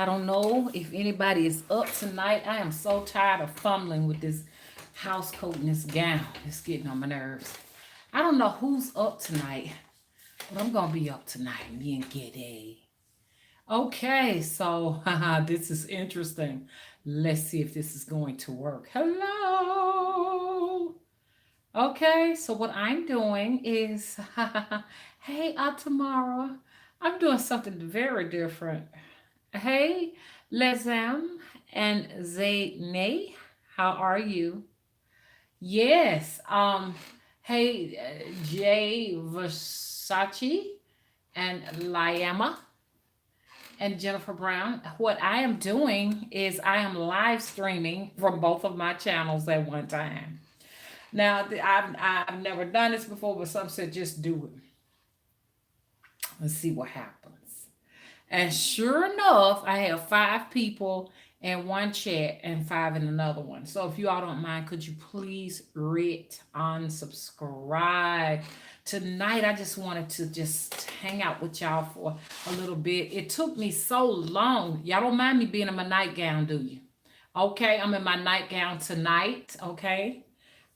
I don't know if anybody is up tonight. I am so tired of fumbling with this house coat and this gown. It's getting on my nerves. I don't know who's up tonight, but I'm gonna be up tonight. Me and Ghede. Okay, so this is interesting. Let's see if this is going to work. Hello. Okay, so what I'm doing is, hey, Atamara, I'm doing something very different. Hey, Lezam and Zaynay, how are you? Yes, hey, Jay Versace and Liama and Jennifer Brown. What I am doing is I am live streaming from both of my channels at one time. Now, I've never done this before, but some said just do it. Let's see what happens. And sure enough, I have 5 people in one chat and 5 in another one. So if you all don't mind, could you please rate, unsubscribe? Tonight, I just wanted to just hang out with y'all for a little bit. It took me so long. Y'all don't mind me being in my nightgown, do you? Okay, I'm in my nightgown tonight. Okay.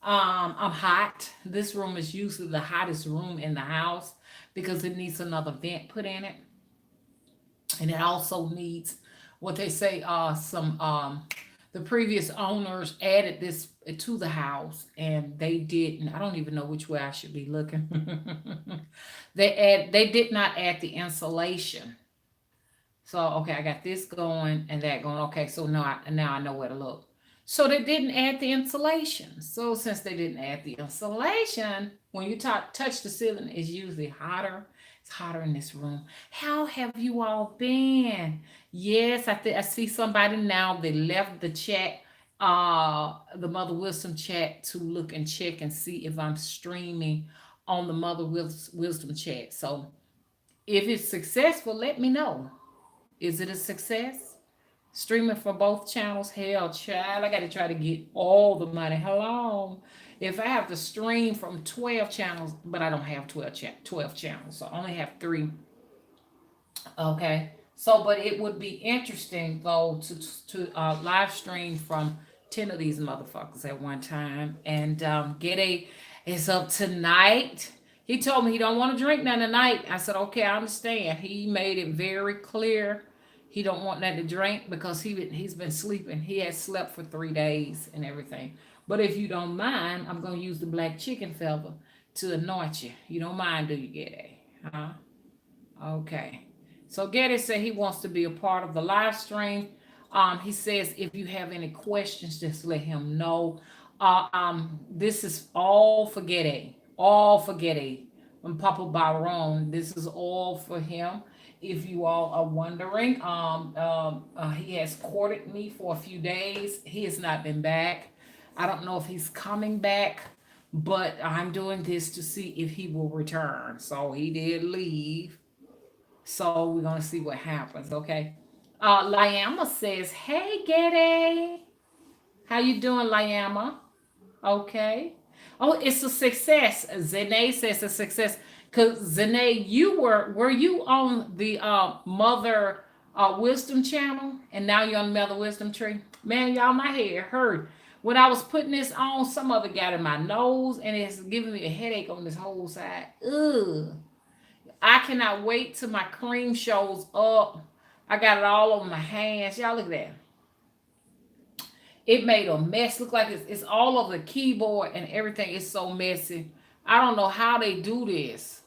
I'm hot. This room is usually the hottest room in the house because it needs another vent put in it, and it also needs what they say. Some The previous owners added this to the house, and they didn't. I don't even know which way I should be looking. They did not add the insulation. So okay, I got this going and that going. Okay, so now I know where to look. So they didn't add the insulation. So since they didn't add the insulation, when you touch the ceiling, it's usually hotter. It's hotter in this room. How have you all been? Yes, I see somebody now. They left the chat, the Mother Wisdom chat, to look and check and see if I'm streaming on the Wisdom chat. So if it's successful, let me know. Is it a success? Streaming for both channels? Hell, child, I got to try to get all the money. Hello. If I have to stream from 12 channels, but I don't have 12 channels, so I only have 3. Okay. So, but it would be interesting, though, to live stream from 10 of these motherfuckers at one time. And Gede is up tonight. He told me he don't want to drink none tonight. I said, okay, I understand. He made it very clear he don't want nothing to drink because he's been sleeping. He has slept for 3 days and everything. But if you don't mind, I'm gonna use the black chicken feather to anoint you. You don't mind, do you, Gede? Huh? Okay. So Geddy said he wants to be a part of the live stream. He says if you have any questions, just let him know. This is all for Geddy. All for Geddy. And Papa Byron, this is all for him. If you all are wondering, he has courted me for a few days. He has not been back. I don't know if he's coming back, but I'm doing this to see if he will return. So he did leave, so we're gonna see what happens, okay? Liama says, "Hey, Gede, how you doing, Liama? Okay. Oh, it's a success. Zene says a success. Cause Zene, were you on the Mother Wisdom channel, and now you're on the Mother Wisdom tree? Man, y'all, my head hurt. When I was putting this on, some of it got in my nose, and it's giving me a headache on this whole side. Ugh. I cannot wait till my cream shows up. I got it all over my hands. Y'all look at that. It made a mess. Look like it's all over the keyboard and everything. It's so messy. I don't know how they do this.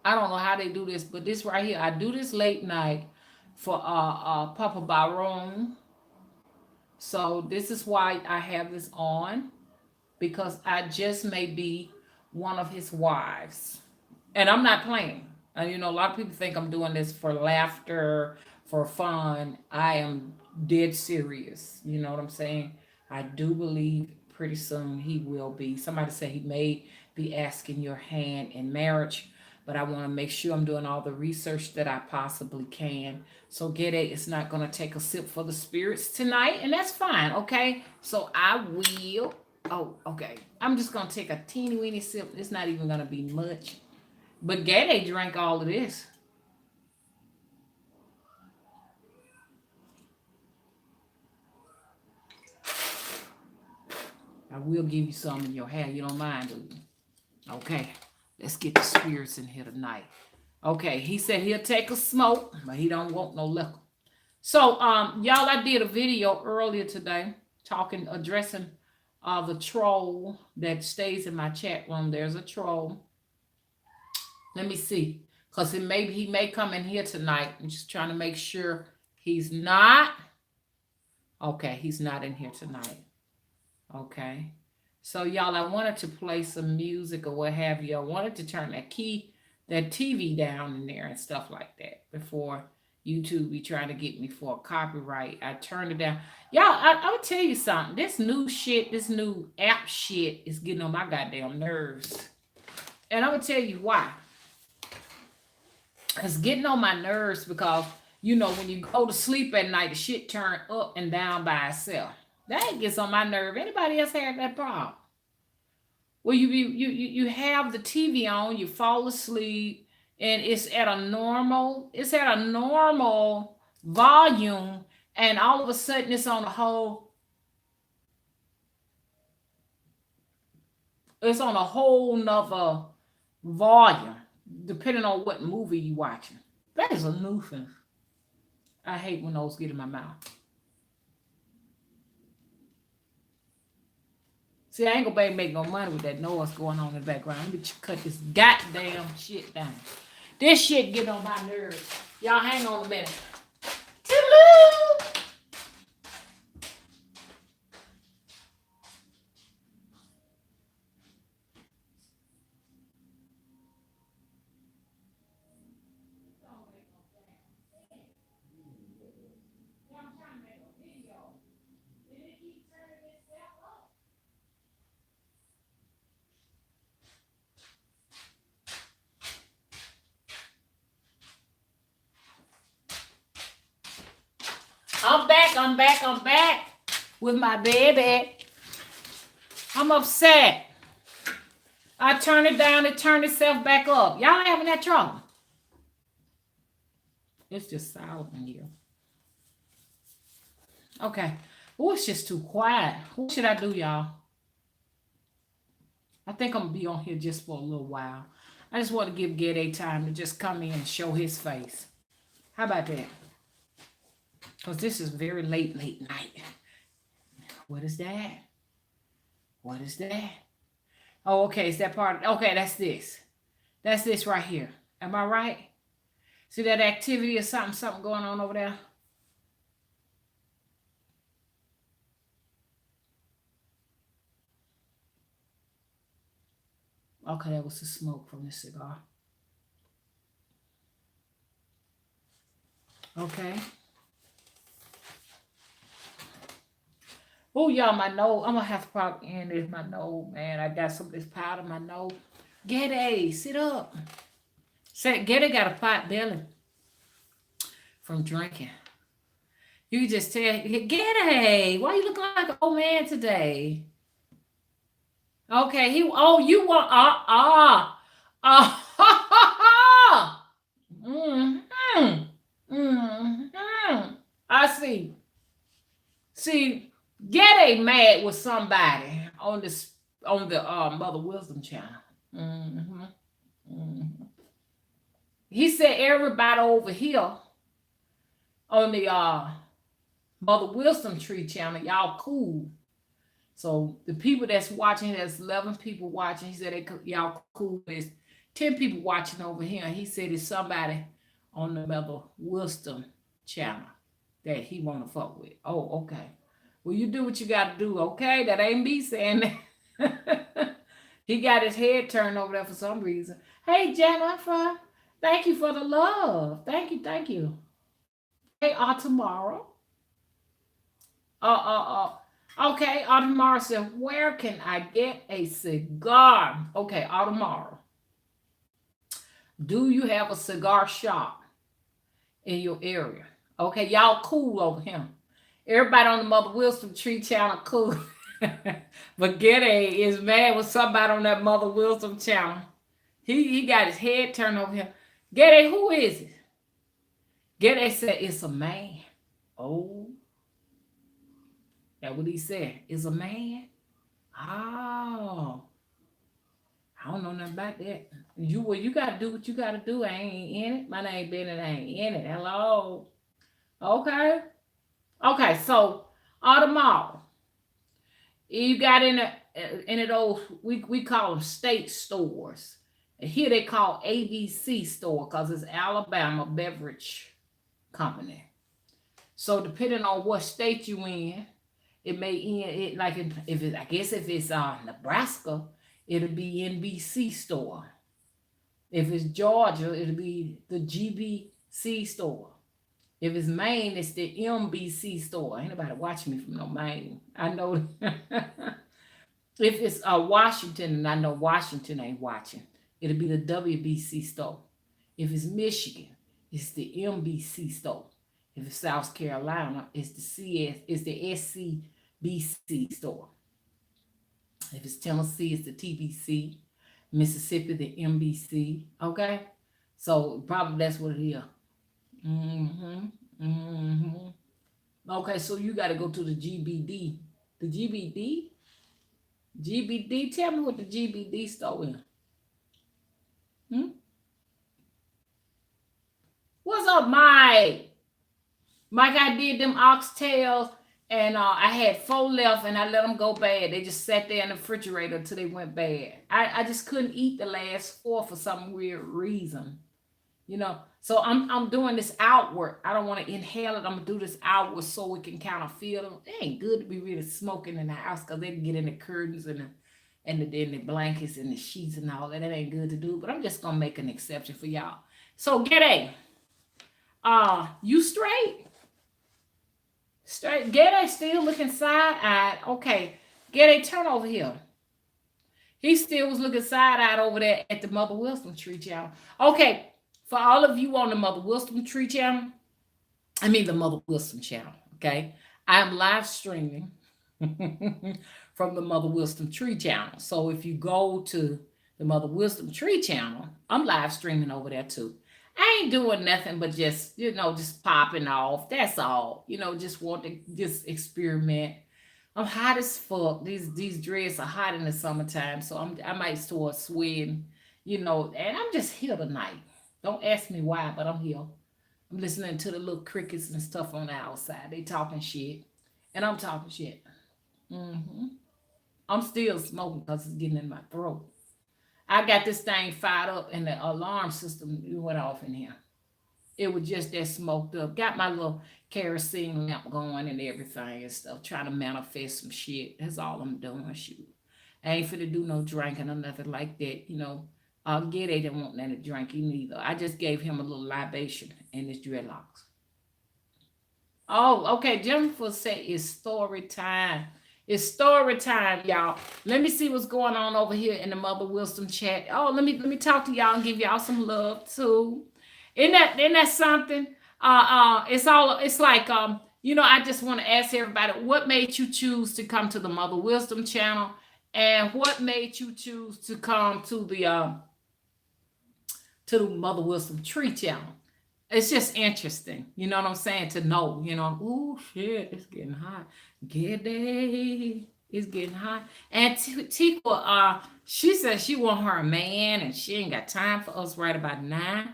I don't know how they do this, but this right here, I do this late night for Papa Byron. So this is why I have this on, because I just may be one of his wives. And I'm not playing. And a lot of people think I'm doing this for laughter, for fun. I am dead serious. You know what I'm saying? I do believe pretty soon he will be. Somebody said he may be asking your hand in marriage, but I want to make sure I'm doing all the research that I possibly can. So Gede is not going to take a sip for the spirits tonight, and that's fine, okay? So I will. Oh, okay. I'm just going to take a teeny weeny sip. It's not even going to be much. But Gede drank all of this. I will give you some in your hair. You don't mind, do you? Okay. Let's get the spirits in here tonight. Okay, he said he'll take a smoke, but he don't want no liquor. So, y'all, I did a video earlier today addressing the troll that stays in my chat room. There's a troll. Let me see, because he may come in here tonight. I'm just trying to make sure he's not. Okay, he's not in here tonight. Okay. So, y'all, I wanted to play some music or what have you. I wanted to turn that TV down in there and stuff like that before YouTube be trying to get me for a copyright. I turned it down. Y'all, I'll tell you something. This new app shit is getting on my goddamn nerves. And I'm going to tell you why. It's getting on my nerves because, you know, when you go to sleep at night, the shit turn up and down by itself. That gets on my nerve. Anybody else had that problem? Well, you have the TV on, you fall asleep, and it's at a normal volume, and all of a sudden it's on a whole nother volume, depending on what movie you watching. That is a nuisance. I hate when those get in my mouth. See, I ain't gonna be able to make no money with that noise going on in the background. Let me cut this goddamn shit down. This shit get on my nerves. Y'all hang on a minute. Toodaloo! I'm back with my baby. I'm upset. I turn it down, it turned itself back up. Y'all having that trouble? It's just silent in here. Okay. Oh, it's just too quiet. What should I do, y'all? I think I'm going to be on here just for a little while. I just want to give Ghede time to just come in and show his face. How about that? Because this is very late night. What is that? What is that? Oh, okay. Is that part? Okay, that's this. That's this right here. Am I right? See that activity or something going on over there? Okay, that was the smoke from the cigar. Okay. Oh, y'all, my nose. I'm going to have to probably end this. My nose, man. I got some of this powder in my nose. Ghede, sit up. Ghede got a pot belly from drinking. You can just tell, Ghede, why you looking like an old man today? Okay, you want, I see. See, Ghede mad with somebody on the Mother Wisdom channel. He said everybody over here on the Mother Wisdom Tree channel, y'all cool. So the people that's watching, there's 11 people watching. He said y'all cool. There's 10 people watching over here. He said it's somebody on the Mother Wisdom channel that he want to fuck with. Oh, okay. Well, you do what you got to do, okay? That ain't me saying that. He got his head turned over there for some reason. Hey, Jennifer, thank you for the love. Thank you. Hey, tomorrow. Okay, Autumara said, where can I get a cigar? Okay, Autumara. Do you have a cigar shop in your area? Okay, y'all cool over here. Everybody on the Mother Wisdom Tree channel cool. But Ghede is mad with somebody on that Mother Wisdom channel. He got his head turned over here. Ghede, who is it? Ghede said it's a man. Oh. That's what he said. It's a man. Oh, I don't know nothing about that. You gotta do what you gotta do. I ain't in it. My name Bennett. I ain't in it. Hello. Okay. Okay. So all the mall. You got in it those we call them state stores. And here they call ABC store because it's Alabama Beverage Company. So depending on what state you in, it may end it like if it I guess if it's Nebraska, it'll be NBC store. If it's Georgia, it'll be the GBC store. If it's Maine, it's the MBC store. Ain't nobody watching me from no Maine. I know. If it's Washington, and I know Washington ain't watching, it'll be the WBC store. If it's Michigan, it's the MBC store. If it's South Carolina, it's the SCBC store. If it's Tennessee, it's the TBC. Mississippi, the MBC. Okay, so probably that's what it is. Mm-hmm. Mm-hmm. Okay, so you got to go to the GBD. The GBD? GBD? Tell me what the GBD store is. Hmm? What's up, Mike? Mike, I did them oxtails and I had four left and I let them go bad. They just sat there in the refrigerator until they went bad. I just couldn't eat the last four for some weird reason. So I'm doing this outward. I don't want to inhale it. I'm gonna do this outward so we can kind of feel them. It ain't good to be really smoking in the house because they can get in the curtains and the blankets and the sheets and all that. That ain't good to do. But I'm just gonna make an exception for y'all. So Ghede, you straight? Straight. Ghede still looking side-eyed. Okay. Ghede, turn over here. He still was looking side-eyed over there at the Mother Wisdom Tree channel. Okay. For all of you on the Mother Wisdom Tree channel, I mean the Mother Wisdom channel, okay? I'm live streaming from the Mother Wisdom Tree channel. So if you go to the Mother Wisdom Tree channel, I'm live streaming over there too. I ain't doing nothing but just popping off. That's all. Just want to just experiment. I'm hot as fuck. These dreads are hot in the summertime, so I might start sweating, and I'm just here tonight. Don't ask me why, but I'm here. I'm listening to the little crickets and stuff on the outside. They talking shit, and I'm talking shit. Hmm. I'm still smoking because it's getting in my throat. I got this thing fired up, and the alarm system went off in here. It was just that smoked up. Got my little kerosene lamp going and everything and stuff, trying to manifest some shit. That's all I'm doing. Shoot. I ain't finna do no drinking or nothing like that. Ghede didn't want nothing to drink neither. I just gave him a little libation in his dreadlocks. Oh, okay. Jennifer said it's story time. It's story time, y'all. Let me see what's going on over here in the Mother Wisdom chat. Oh, let me talk to y'all and give y'all some love too. Isn't that something? It's like I just want to ask everybody what made you choose to come to the Mother Wisdom channel, and what made you choose to come to the Mother Wisdom Tree channel. It's just interesting, you know what I'm saying, to know, ooh, shit, it's getting hot. Ghede, it's getting hot. And Tikwa, she said she want her a man and she ain't got time for us right about now.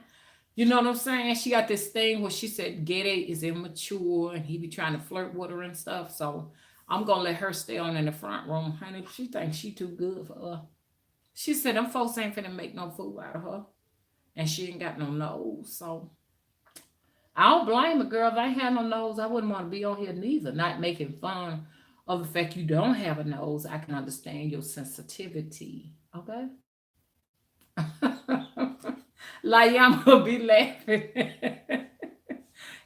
You know what I'm saying? She got this thing where she said Ghede is immature and he be trying to flirt with her and stuff. So I'm going to let her stay on in the front room. Honey, she thinks she too good for her. She said them folks ain't finna make no fool out of her. And she ain't got no nose. So I don't blame a girl. If I ain't had no nose, I wouldn't want to be on here neither. Not making fun of the fact you don't have a nose. I can understand your sensitivity. Okay? Like I'm gonna be laughing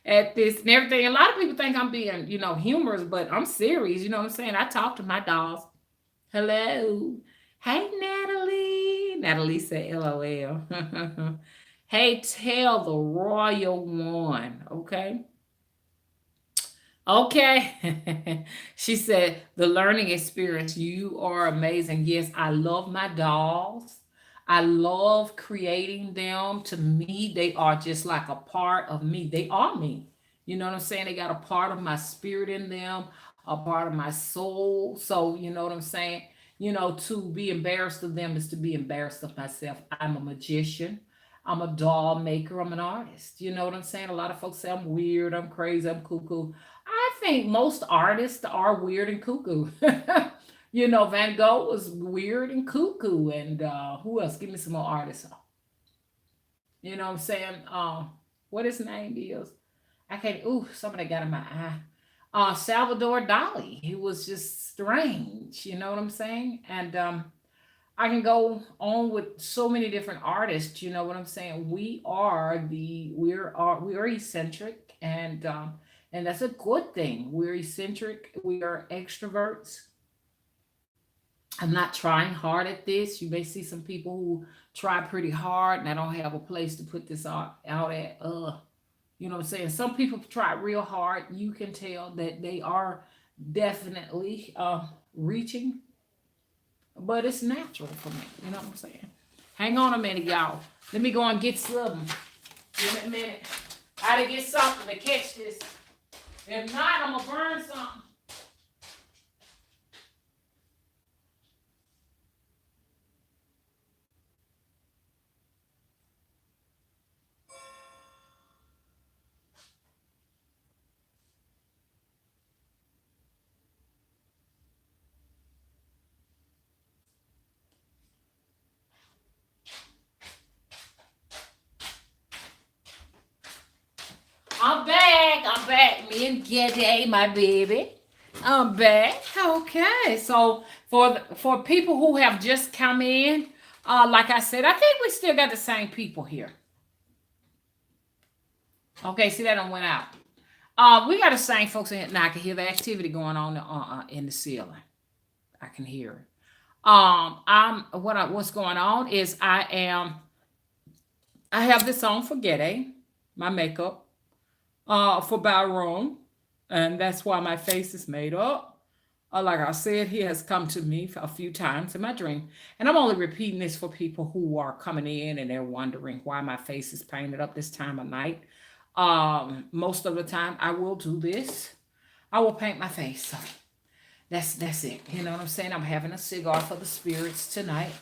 at this and everything. A lot of people think I'm being, humorous, but I'm serious. You know what I'm saying? I talk to my dolls. Hello. Hey, Natalie. Natalie said LOL. Hey, tell the royal one. Okay. Okay. She said, the learning experience. You are amazing. Yes, I love my dolls. I love creating them. To me, they are just like a part of me. They are me. You know what I'm saying? They got a part of my spirit in them, a part of my soul. So, you know what I'm saying? To be embarrassed of them is to be embarrassed of myself. I'm a magician. I'm a doll maker. I'm an artist. You know what I'm saying? A lot of folks say I'm weird, I'm crazy, I'm cuckoo. I think most artists are weird and cuckoo. Van Gogh was weird and cuckoo. And who else? Give me some more artists. You know what I'm saying? What his name is? I can't. Ooh, somebody got in my eye. Salvador Dali. He was just strange. You know what I'm saying? And I can go on with so many different artists. You know what I'm saying? We are eccentric, and that's a good thing. We're eccentric. We are extroverts. I'm not trying hard at this. You may see some people who try pretty hard, and I don't have a place to put this out at. You know what I'm saying? Some people try real hard. You can tell that they are definitely reaching, but it's natural for me. You know what I'm saying? Hang on a minute, y'all. Let me go and get something. Give me a minute. I gotta get something to catch this. If not, I'm gonna burn something. I'm back. I'm back. Me and Ghede, my baby. I'm back. Okay. So for people who have just come in, like I said, I think we still got the same people here. Okay. See that one went out. We got the same folks in here. Now I can hear the activity going on in the ceiling. I can hear it. What's going on is I have this on for Ghede, my makeup, for Byron, and that's why my face is made up. Like I said, he has come to me a few times in my dream, and I'm only repeating this for people who are coming in and they're wondering why my face is painted up this time of night. Most of the time, I will do this. I will paint my face. So that's it. You know what I'm saying? I'm having a cigar for the spirits tonight.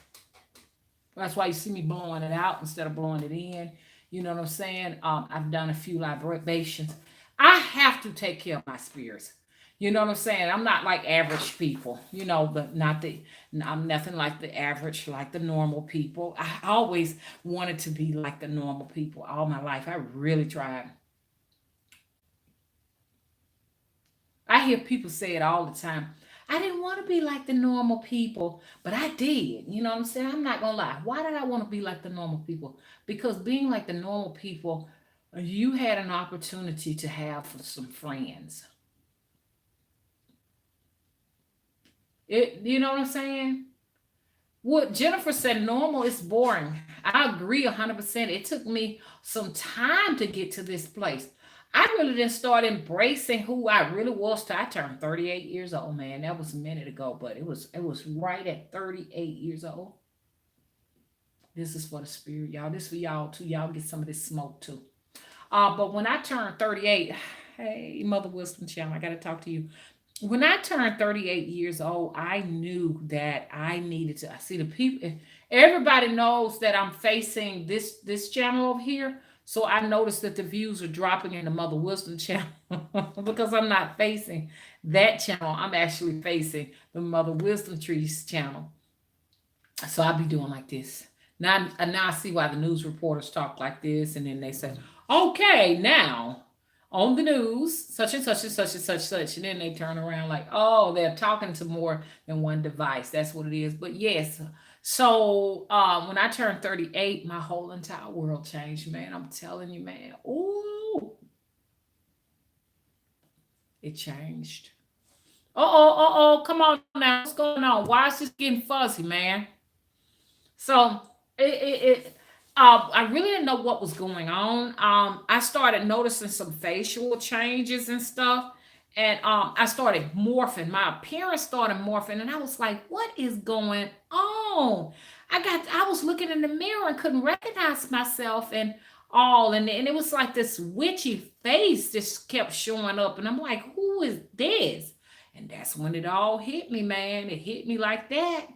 That's why you see me blowing it out instead of blowing it in. You know what I'm saying? I've done a few libations. I have to take care of my spirits. You know what I'm saying? I'm not like average people. But not the. I'm nothing like the average, like the normal people. I always wanted to be like the normal people all my life. I really tried. I hear people say it all the time. I didn't want to be like the normal people, but I did. You know what I'm saying? I'm not gonna lie. Why did I want to be like the normal people? Because being like the normal people, you had an opportunity to have some friends. You know what I'm saying? What Jennifer said, normal is boring. I agree 100%. It took me some time to get to this place. I really didn't start embracing who I really was till I turned 38 years old, man. That was a minute ago, but it was right at 38 years old. This is for the spirit, y'all. This for y'all too. Y'all get some of this smoke too. But when I turned 38, hey, Mother Wisdom Channel, I gotta talk to you. When I turned 38 years old, I knew that I needed to. I see the people. Everybody knows that I'm facing this channel over here. So I noticed that the views are dropping in the Mother Wisdom channel because I'm not facing that channel. I'm actually facing the Mother Wisdom Trees channel. So I'll be doing like this. Now I see why the news reporters talk like this, and then they say, "Okay, now on the news, such and such and such and such," and then they turn around like, "Oh, they're talking to more than one device." That's what it is. But yes, so when I turned 38, my whole entire world changed, man. I'm telling you, man. Ooh, it changed. Come on now. What's going on? Why is this getting fuzzy, man? So I really didn't know what was going on. I started noticing some facial changes and stuff, and I started morphing. My appearance started morphing, and I was like, "What is going on?" I was looking in the mirror and couldn't recognize myself and all, and it was like this witchy face just kept showing up, and I'm like, "Who is this?" And that's when it all hit me, man. It hit me like that.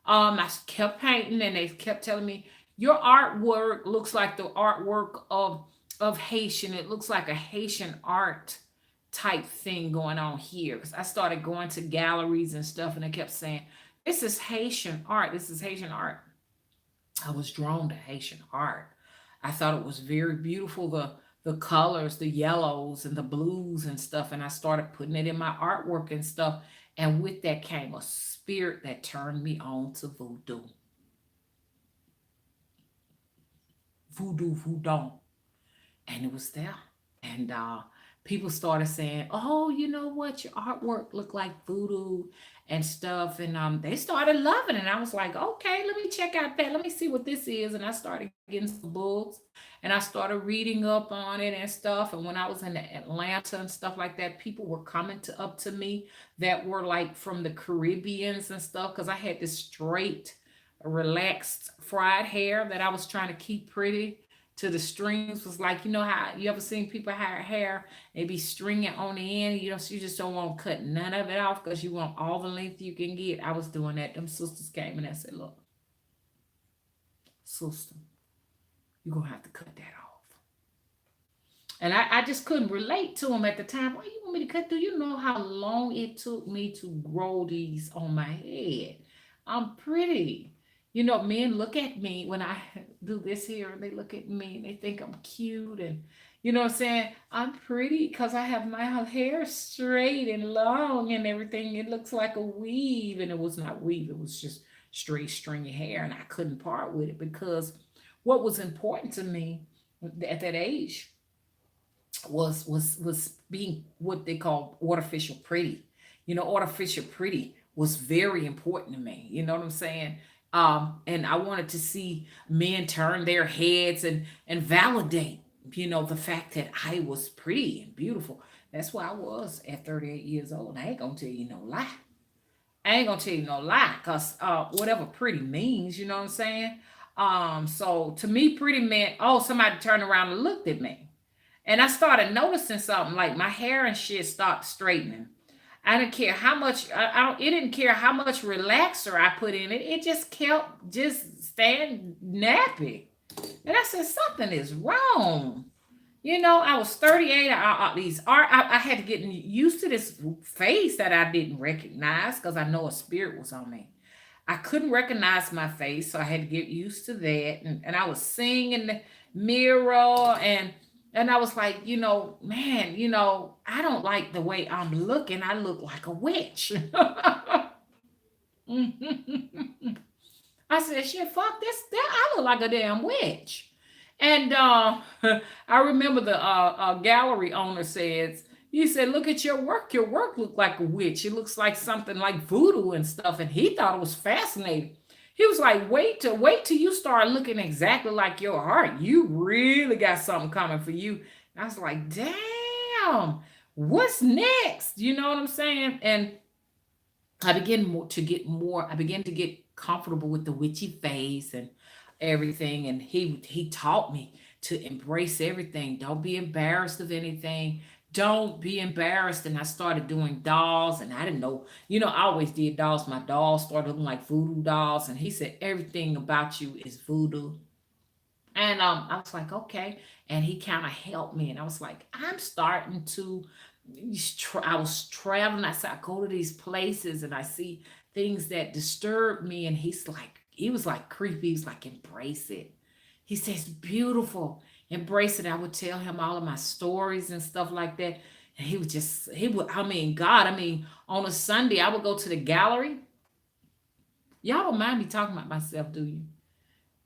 I kept painting, and they kept telling me your artwork looks like the artwork of Haitian. It looks like a Haitian art type thing going on here. Because I started going to galleries and stuff, and they kept saying, "This is Haitian art. This is Haitian art." I was drawn to Haitian art. I thought it was very beautiful, the colors, the yellows and the blues and stuff. And I started putting it in my artwork and stuff. And with that came a spirit that turned me on to voodoo. Voodoo. And it was there. And people started saying, "Oh, you know what? Your artwork looked like voodoo and stuff." And they started loving it. And I was like, "Okay, let me check out that. Let me see what this is." And I started getting some books, and I started reading up on it and stuff. And when I was in Atlanta and stuff like that, people were coming up to me that were like from the Caribbeans and stuff, because I had this straight, relaxed, fried hair that I was trying to keep pretty to the strings. Was like, you know how you ever seen people hair, they be stringing on the end, you know, so you just don't want to cut none of it off because you want all the length you can get. I was doing that. Them sisters came and I said, "Look, sister, you're gonna have to cut that off." And I just couldn't relate to him at the time. "Why you want me to cut through? You know how long it took me to grow these on my head. I'm pretty." You know, men look at me when I do this here, and they look at me and they think I'm cute. And, you know what I'm saying? I'm pretty because I have my hair straight and long and everything. It looks like a weave. And it was not weave, it was just straight, stringy hair. And I couldn't part with it because what was important to me at that age was being what they call artificial pretty. You know, artificial pretty was very important to me. You know what I'm saying? And I wanted to see men turn their heads and validate, you know, the fact that I was pretty and beautiful. That's why I was at 38 years old. I ain't gonna tell you no lie. I ain't gonna tell you no lie, cause whatever pretty means, you know what I'm saying? So to me, pretty meant, oh, somebody turned around and looked at me. And I started noticing something, like my hair and shit stopped straightening. I didn't care how much it didn't care how much relaxer I put in it. It just kept just staying nappy. And I said, something is wrong. You know, I was 38. I had to get used to this face that I didn't recognize because I know a spirit was on me. I couldn't recognize my face, so I had to get used to that. And I was seeing in the mirror, and I was like, you know, man, you know, I don't like the way I'm looking. I look like a witch. I said, shit, fuck this. I look like a damn witch. And I remember the gallery owner says, he said, look at your work. Your work looked like a witch. It looks like something like voodoo and stuff. And he thought it was fascinating. He was like, wait till you start looking exactly like your heart. You really got something coming for you. And I was like, damn, what's next? You know what I'm saying? And I began to get comfortable with the witchy face and everything. And he taught me to embrace everything. Don't be embarrassed of anything. Don't be embarrassed. And I started doing dolls, and I didn't know, you know, I always did dolls. My dolls started looking like voodoo dolls. And he said, everything about you is voodoo. And I was like, okay. And he kind of helped me. And I was like, I'm starting to, I was traveling. I said, I go to these places and I see things that disturb me. And he was like creepy. He's like, embrace it. He says, beautiful, embrace it. I would tell him all of my stories and stuff like that. And I mean, on a Sunday, I would go to the gallery. Y'all don't mind me talking about myself, do you?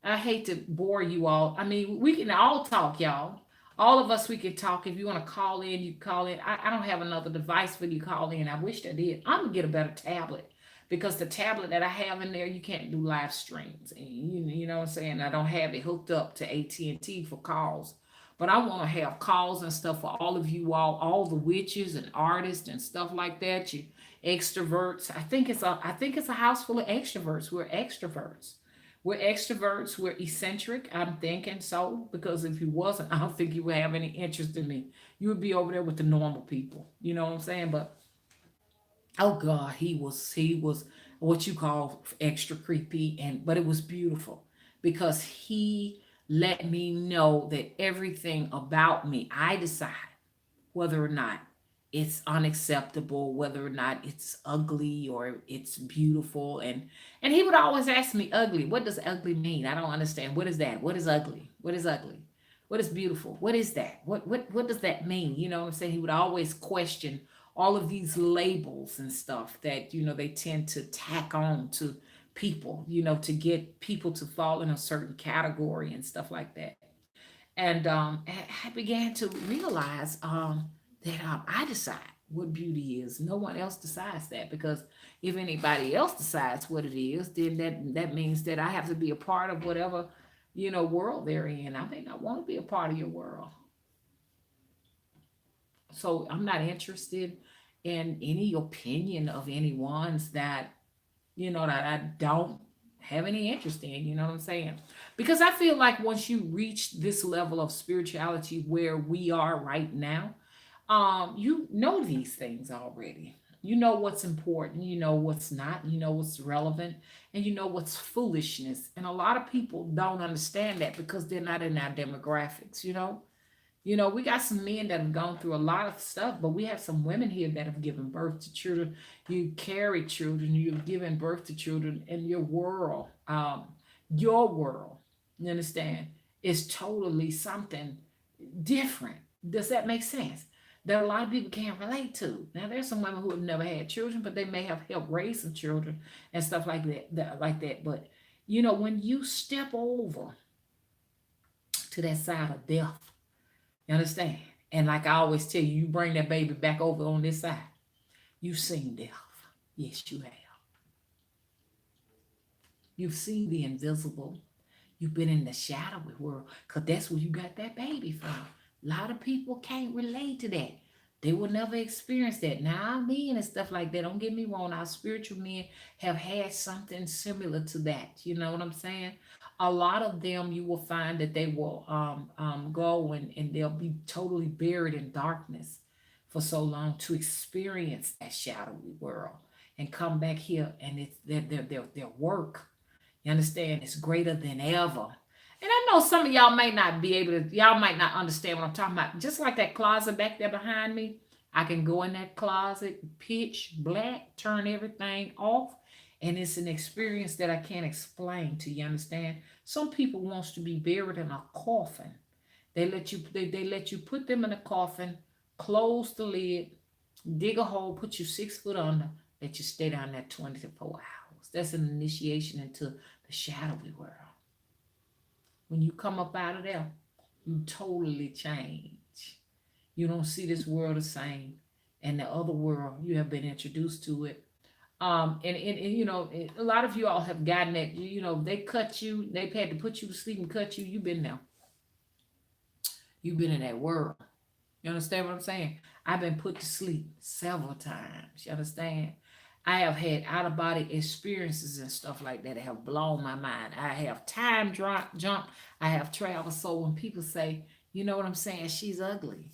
I hate to bore you all. I mean, we can all talk, y'all. All of us, we can talk. If you want to call in, you call in. I don't have another device for you to call in. I wish I did. I'm gonna get a better tablet because the tablet that I have in there, you can't do live streams. And you know what I'm saying? I don't have it hooked up to AT&T for calls. But I want to have calls and stuff for all of you all the witches and artists and stuff like that. You extroverts. I think it's a house full of extroverts. We're extroverts. We're extroverts. We're eccentric. I'm thinking so because if you wasn't, I don't think you would have any interest in me. You would be over there with the normal people. You know what I'm saying? But Oh God, he was what you call extra creepy, and but it was beautiful because he let me know that everything about me, I decide whether or not it's unacceptable, whether or not it's ugly or it's beautiful. And he would always ask me, ugly, what does ugly mean? I don't understand. What is that? What is ugly? What is ugly? What is beautiful? What is that? What does that mean? You know what I'm saying? He would always question all of these labels and stuff that, they tend to tack on to people, to get people to fall in a certain category and stuff like that. And I began to realize that I decide what beauty is. No one else decides that, because if anybody else decides what it is, then that means that I have to be a part of whatever world they're in. I may not want to be a part of your world, so I'm not interested in any opinion of anyone's that I don't have any interest in, you know what I'm saying? Because I feel like once you reach this level of spirituality where we are right now, you know these things already. You know what's important, you know what's not, you know what's relevant, and you know what's foolishness. And a lot of people don't understand that because they're not in our demographics. We got some men that have gone through a lot of stuff, but we have some women here that have given birth to children. You carry children, you've given birth to children, and your world, you understand, is totally something different. Does that make sense? That a lot of people can't relate to. Now, there's some women who have never had children, but they may have helped raise some children and stuff like that. But when you step over to that side of death, you understand? And like I always tell you, you bring that baby back over on this side. You've seen death. Yes, you have. You've seen the invisible. You've been in the shadowy world because that's where you got that baby from. A lot of people can't relate to that. They will never experience that. Now, our men and stuff like that, don't get me wrong, our spiritual men have had something similar to that. You know what I'm saying? A lot of them, you will find that they will go and they'll be totally buried in darkness for so long to experience that shadowy world and come back here, and it's their work, you understand, it's greater than ever. And I know some of y'all may not be able to, y'all might not understand what I'm talking about. Just like that closet back there behind me, I can go in that closet, pitch black, turn everything off, and it's an experience that I can't explain to you, understand? Some people wants to be buried in a coffin. They let you put them in a coffin, close the lid, dig a hole, put you 6 foot under, let you stay down there 24 hours. That's an initiation into the shadowy world. When you come up out of there, you totally change. You don't see this world the same. And the other world, you have been introduced to it. A lot of you all have gotten that, they cut you, they've had to put you to sleep and cut you. You've been there. You've been in that world. You understand what I'm saying? I've been put to sleep several times. You understand? I have had out of body experiences and stuff like that have blown my mind. I have jump. I have traveled. So when people say, you know what I'm saying, she's ugly,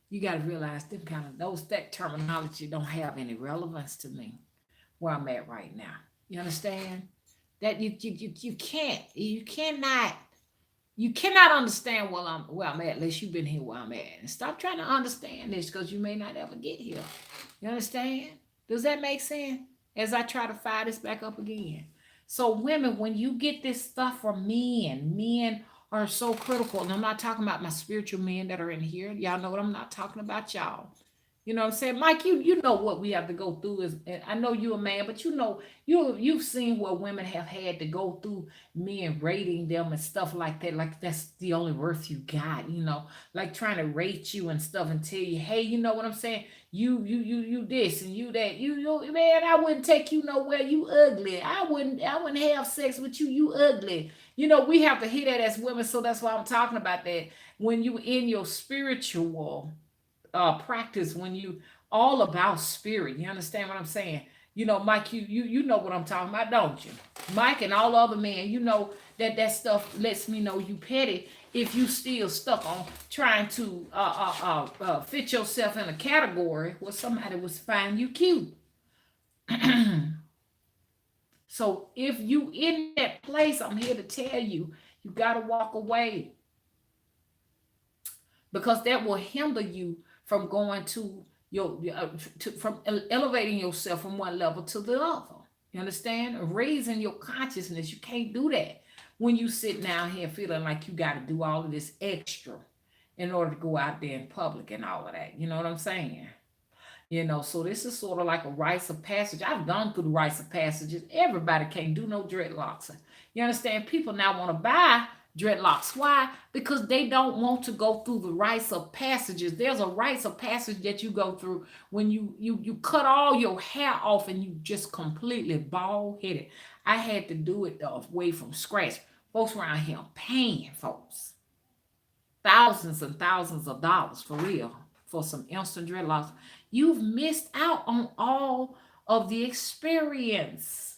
you got to realize them kind of those that terminology don't have any relevance to me where I'm at right now. You understand? That you can't, you cannot understand where I'm at unless you've been here where I'm at. And stop trying to understand this because you may not ever get here. You understand? Does that make sense? As I try to fire this back up again. So women, when you get this stuff from men are so critical. And I'm not talking about my spiritual men that are in here. Y'all know what I'm not talking about, y'all. You know what I'm saying? Mike, you know what we have to go through is, and I know you're a man, but you've seen what women have had to go through, men rating them and stuff like that. Like that's the only worth you got, like trying to rate you and stuff and tell you, hey, you know what I'm saying? You this and you that. You man, I wouldn't take you nowhere, you ugly. I wouldn't have sex with you ugly. We have to hear that as women, so that's why I'm talking about that. When you in your spiritual practice, when you all about spirit, you understand what I'm saying? Mike, you know what I'm talking about, don't you? Mike and all other men, that stuff lets me know you petty if you still stuck on trying to fit yourself in a category where somebody was finding you cute. So if you in that place, I'm here to tell you, you got to walk away, because that will hinder you from going to from elevating yourself from one level to the other. You understand? Raising your consciousness. You can't do that when you sit down here feeling like you got to do all of this extra in order to go out there in public and all of that. You know what I'm saying? So this is sort of like a rites of passage. I've gone through the rites of passages. Everybody can't do no dreadlocks. You understand? People now want to buy dreadlocks. Why? Because they don't want to go through the rites of passages. There's a rites of passage that you go through when you cut all your hair off and you just completely bald headed. I had to do it the way from scratch. Folks around here paying folks thousands and thousands of dollars for real for some instant dreadlocks. You've missed out on all of the experience.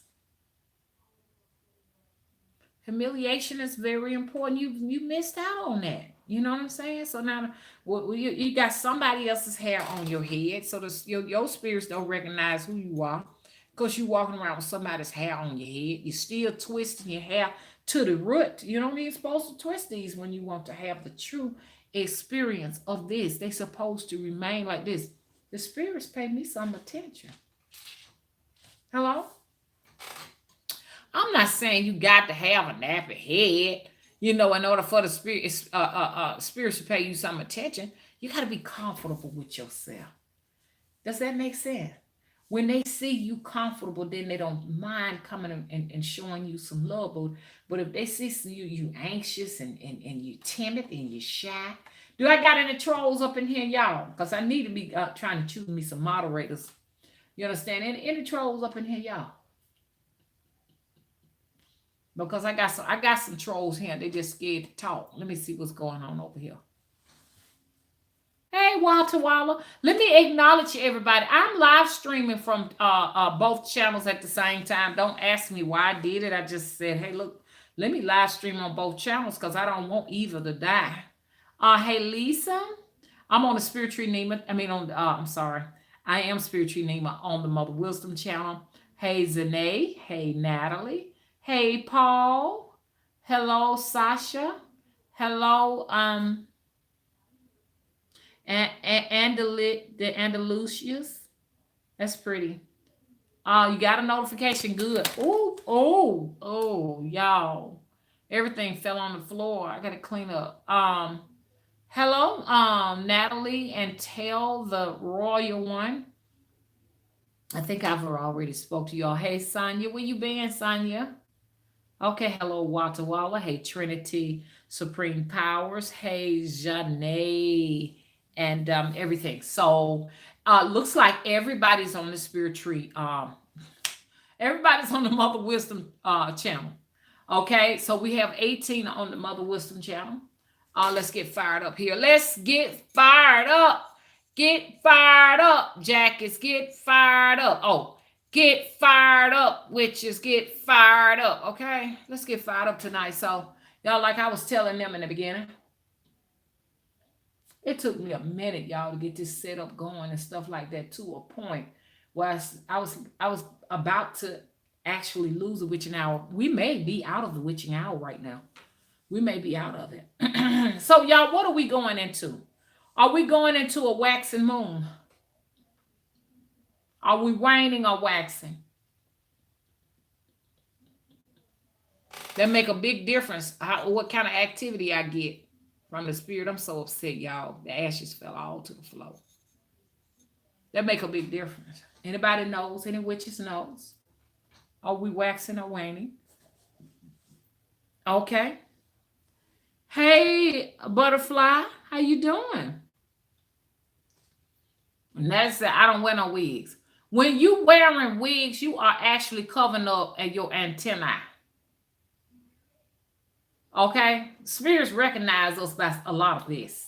Humiliation is very important. You missed out on that. You know what I'm saying? So now you got somebody else's hair on your head, so your spirits don't recognize who you are because you walking around with somebody's hair on your head. You still twisting your hair to the root. You don't even supposed to twist these when you want to have the true experience of this. They supposed to remain like this. The spirits pay me some attention. Hello? I'm not saying you got to have a nappy head, in order for the spirits to pay you some attention. You got to be comfortable with yourself. Does that make sense? When they see you comfortable, then they don't mind coming and showing you some love. But if they see you anxious and you timid and you shy. Do I got any trolls up in here, y'all? Because I need to be trying to choose me some moderators. You understand? Any trolls up in here, y'all? Because I got some trolls here. They just scared to talk. Let me see what's going on over here. Hey, Walter Waller. Let me acknowledge everybody. I'm live streaming from both channels at the same time. Don't ask me why I did it. I just said, hey, look, let me live stream on both channels because I don't want either to die. Hey, Lisa. I'm on the Spiritual Nima. I'm sorry. I am Spiritual Nima on the Mother Wisdom channel. Hey, Zanae. Hey, Natalie. Hey, Paul. Hello, Sasha. Hello, the Andalusians. That's pretty. You got a notification. Good. Oh, y'all. Everything fell on the floor. I gotta clean up. Hello, Natalie and Tell the Royal One. I think I've already spoke to y'all. Hey, Sonia, where you been, Sonia? Okay, hello, Walter Waller. Hey, Trinity Supreme Powers. Hey, Janae. And everything. So looks like everybody's on the spirit tree. Everybody's on the Mother Wisdom channel. Okay, so we have 18 on the Mother Wisdom channel. Let's get fired up here. Let's get fired up. Get fired up, Jackets. Get fired up. Oh, get fired up, witches. Get fired up. Okay, let's get fired up tonight. So y'all, like I was telling them in the beginning, it took me a minute, y'all, to get this setup going and stuff like that to a point where I was about to actually lose the witching hour. We may be out of the witching hour right now. We may be out of it. So, y'all, what are we going into? Are we going into a waxing moon? Are we waning or waxing? That make a big difference. What kind of activity I get from the spirit. I'm so upset, y'all. The ashes fell all to the floor. That make a big difference. Anybody knows? Any witches knows? Are we waxing or waning? Okay. Hey, Butterfly, how you doing? And that's it. I don't wear no wigs. When you wearing wigs, you are actually covering up at your antennae. Okay? Spirits recognize us by a lot of this.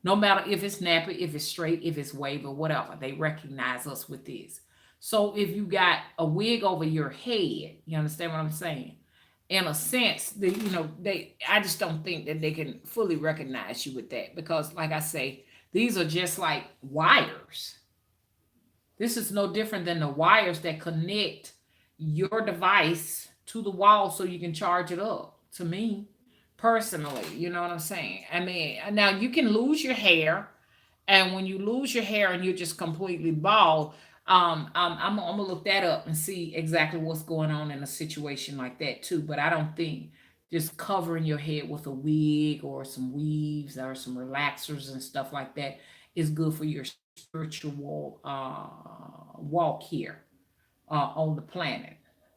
No matter if it's nappy, if it's straight, if it's wave or whatever, they recognize us with this. So if you got a wig over your head, you understand what I'm saying? In a sense, I just don't think that they can fully recognize you with that because, like I say, these are just like wires. This is no different than the wires that connect your device to the wall so you can charge it up. To me, personally, you know what I'm saying? I mean, now you can lose your hair, and when you lose your hair and you're just completely bald, I'm gonna look that up and see exactly what's going on in a situation like that too. But I don't think just covering your head with a wig or some weaves or some relaxers and stuff like that is good for your spiritual walk here on the planet.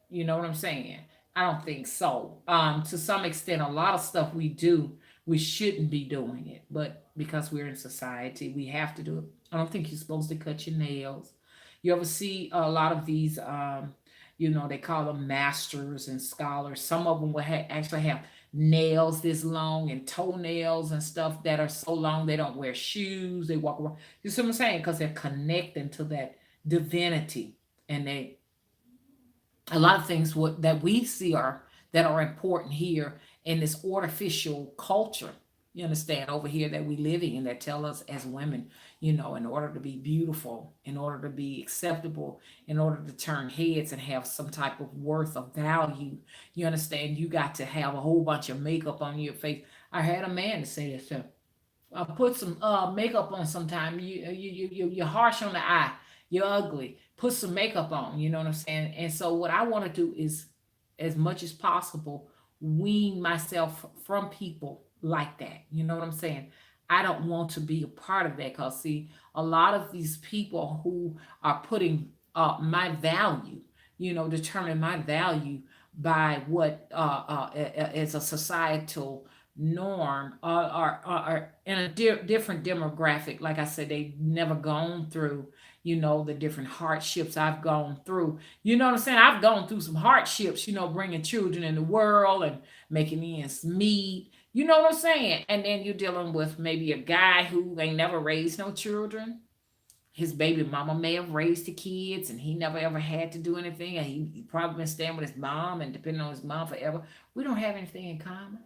You know what I'm saying? I don't think so. To some extent, a lot of stuff we do, we shouldn't be doing it, but because we're in society, we have to do it. I don't think you're supposed to cut your nails. You ever see a lot of these, they call them masters and scholars. Some of them will actually have nails this long and toenails and stuff that are so long they don't wear shoes. They walk around. You see what I'm saying? Because they're connecting to that divinity, and they a lot of things that we see are that are important here in this artificial culture. You understand over here that we live in that tell us as women, in order to be beautiful, in order to be acceptable, in order to turn heads and have some type of worth of value, you understand, you got to have a whole bunch of makeup on your face. I had a man to say that stuff. Put some makeup on sometime. You're harsh on the eye. You're ugly. Put some makeup on. You know what I'm saying? And so what I want to do is, as much as possible, wean myself from people like that. You know what I'm saying? I don't want to be a part of that because see, a lot of these people who are putting my value, determine my value by what is a societal norm are in a different demographic. Like I said, they've never gone through, the different hardships I've gone through. You know what I'm saying? I've gone through some hardships, bringing children in the world and making ends meet. You know what I'm saying? And then you're dealing with maybe a guy who ain't never raised no children. His baby mama may have raised the kids and he never ever had to do anything. And he probably been staying with his mom and depending on his mom forever. We don't have anything in common.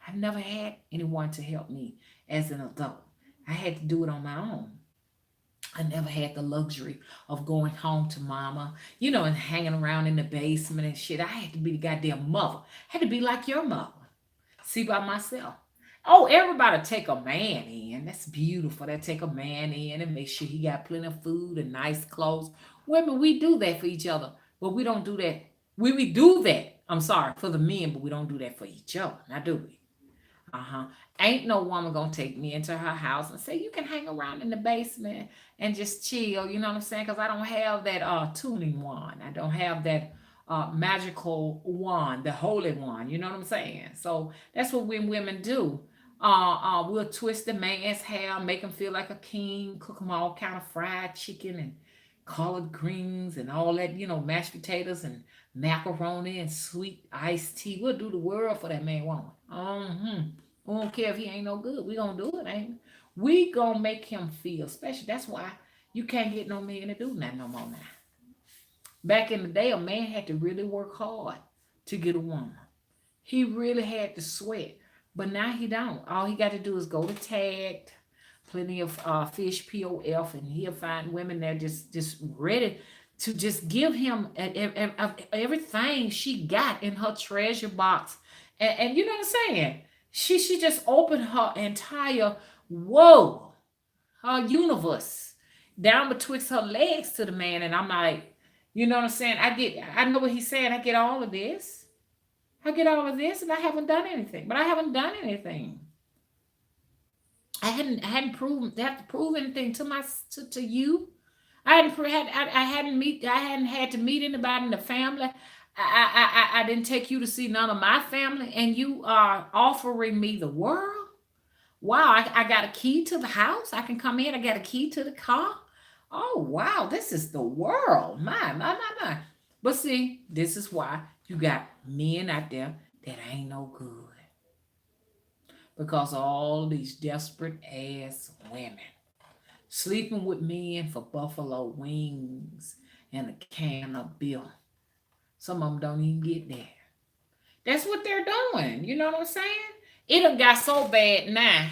I've never had anyone to help me as an adult. I had to do it on my own. I never had the luxury of going home to mama, and hanging around in the basement and shit. I had to be the goddamn mother. I had to be like your mother. See by myself. Oh, everybody take a man in. That's beautiful. They take a man in and make sure he got plenty of food and nice clothes. Women, we do that for each other, but we don't do that. We do that. I'm sorry for the men, but we don't do that for each other. Now do we? Uh-huh. Ain't no woman gonna take me into her house and say you can hang around in the basement and just chill. You know what I'm saying? Because I don't have that tuning wand. I don't have that magical wand, the holy one. You know what I'm saying? So that's what we women do. We'll twist the man's hair, make him feel like a king, cook him all kind of fried chicken and collard greens and all that, mashed potatoes and macaroni and sweet iced tea. We'll do the world for that man, won't we? Mm-hmm. We don't care if he ain't no good. We gonna do it, ain't we? We gonna make him feel special. That's why you can't get no man to do nothing no more now. Back in the day, a man had to really work hard to get a woman. He really had to sweat. But now he don't. All he got to do is go to Tagged, plenty of fish POF, and he'll find women that just ready to just give him everything she got in her treasure box. And you know what I'm saying? She just opened her entire whoa, her universe down betwixt her legs to the man. And I'm like, you know what I'm saying? I know what he's saying. I get all of this. I get all of this, and I haven't done anything. But I haven't done anything. I hadn't proven have to prove anything to you. I hadn't had to meet anybody in the family. I didn't take you to see none of my family, and you are offering me the world. Wow, I got a key to the house. I can come in. I got a key to the car. Oh wow, this is the world. My. But see, this is why you got men out there that ain't no good because of all these desperate ass women sleeping with men for buffalo wings and a can of beer. Some of them don't even get there. That's what they're doing. You know what I'm saying? It done got so bad now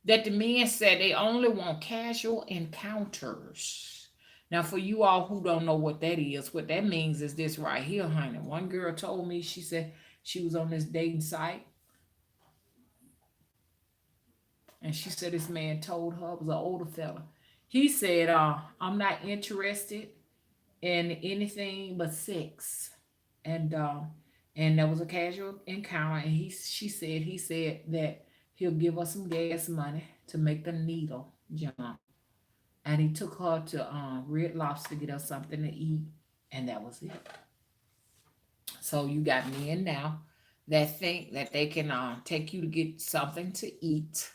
that the men said they only want casual encounters. Now, for you all who don't know what that is, what that means is this right here, honey. One girl told me, she said she was on this dating site, and she said this man told her, it was an older fella. He said, I'm not interested in anything but sex. And and that was a casual encounter. And he said that he'll give us some gas money to make the needle jump. And he took her to Red Lobster to get her something to eat, and that was it. So you got men now that think that they can take you to get something to eat,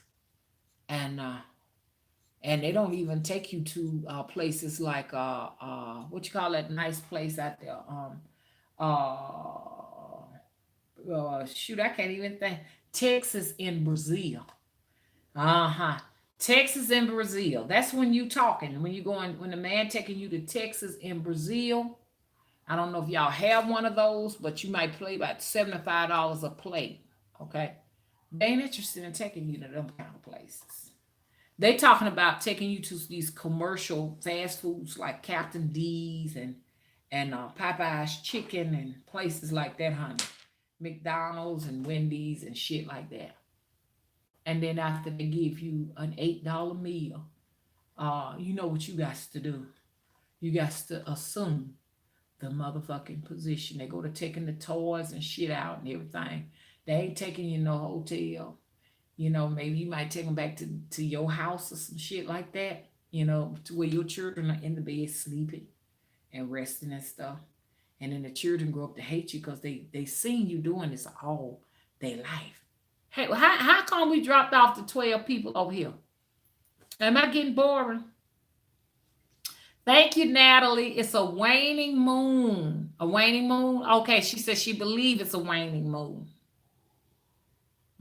and they don't even take you to places like what you call that nice place out there, shoot, I can't even think. Texas in Brazil. Uh-huh. Texas and Brazil. That's when you talking. When you going, when the man taking you to Texas and Brazil. I don't know if y'all have one of those, but you might pay about $75 a plate. Okay. They ain't interested in taking you to them kind of places. They talking about taking you to these commercial fast foods like Captain D's and Popeye's Chicken and places like that, honey. McDonald's and Wendy's and shit like that. And then after they give you an $8 meal, you know what you got to do. You got to assume the motherfucking position. They go to taking the toys and shit out and everything. They ain't taking you no hotel. You know, maybe you might take them back to your house or some shit like that. You know, to where your children are in the bed sleeping and resting and stuff. And then the children grow up to hate you because they seen you doing this all their life. Hey, how come we dropped off the 12 people over here? Am I getting boring? Thank you, Natalie. It's a waning moon. A waning moon? Okay, she says she believes it's a waning moon.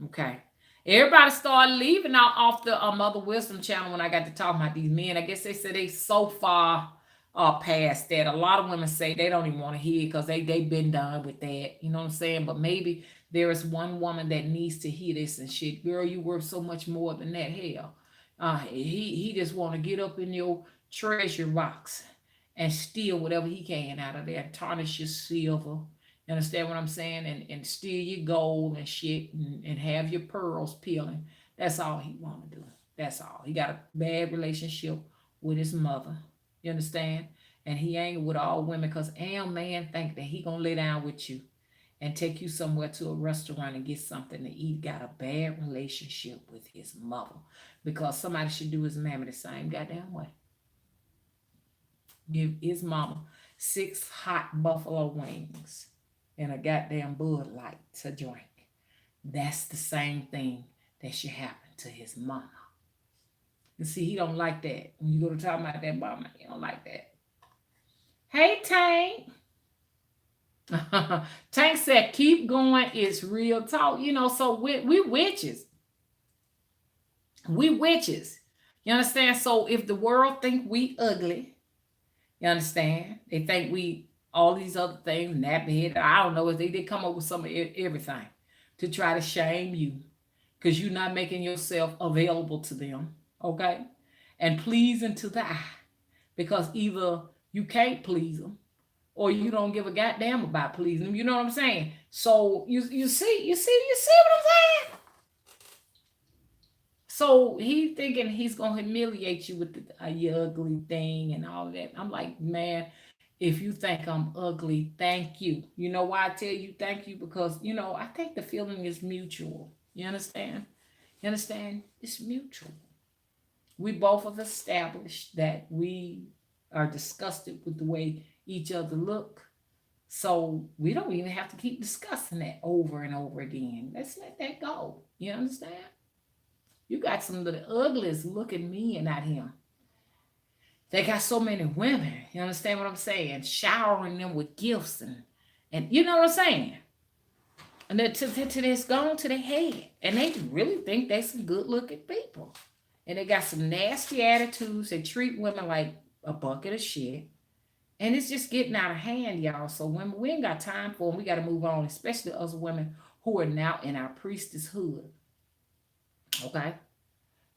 Okay. Everybody started leaving out off the Mother Wisdom channel when I got to talk about these men. I guess they said they so far past that. A lot of women say they don't even want to hear because they've been done with that. You know what I'm saying? But maybe there is one woman that needs to hear this and shit. Girl, you worth so much more than that. Hell. He just want to get up in your treasure box and steal whatever he can out of there. Tarnish your silver. You understand what I'm saying? And steal your gold and shit and have your pearls peeling. That's all he want to do. That's all. He got a bad relationship with his mother. You understand? And he ain't with all women because ain't man think that he gonna lay down with you and take you somewhere to a restaurant and get something to eat. Got a bad relationship with his mother because somebody should do his mammy the same goddamn way. Give his mama 6 hot buffalo wings and a goddamn Bud Light to drink. That's the same thing that should happen to his mama. You see, he don't like that. When you go to talk about that mama, he don't like that. Hey, Tank. Tank said, keep going. It's real talk. You know, so we witches. We witches. You understand? So if the world think we ugly, you understand? They think we all these other things, nappy. I don't know if they did come up with some of everything to try to shame you because you're not making yourself available to them, okay? And pleasing to the eye because either you can't please them or you don't give a goddamn about pleasing them. You know what I'm saying? So you see what I'm saying? So he thinking he's gonna humiliate you with the ugly thing and all that. I'm like, man, if you think I'm ugly, thank you. You know why I tell you thank you? Because, you know, I think the feeling is mutual. You understand? You understand? It's mutual. We both have established that we are disgusted with the way each other look. So we don't even have to keep discussing that over and over again. Let's let that go. You understand? You got some of the ugliest looking men out here. They got so many women, you understand what I'm saying? Showering them with gifts and you know what I'm saying? And then to this gone to their head. And they really think they some good looking people. And they got some nasty attitudes. They treat women like a bucket of shit. And it's just getting out of hand, y'all. So women, we ain't got time for them. We got to move on, especially us women who are now in our priestesshood. Okay?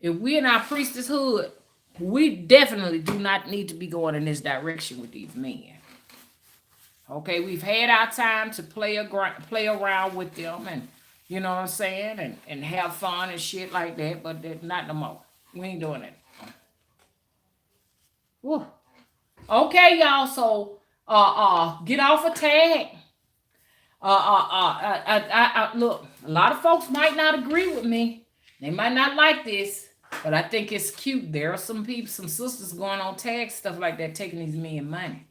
If we're in our priestesshood, we definitely do not need to be going in this direction with these men. Okay, we've had our time to play around with them, and you know what I'm saying, and have fun and shit like that. But not no more. We ain't doing it. Woo. Okay, y'all. So get off a tag. Look, a lot of folks might not agree with me. They might not like this, but I think it's cute. There are some people, some sisters going on tag stuff like that, taking these men money.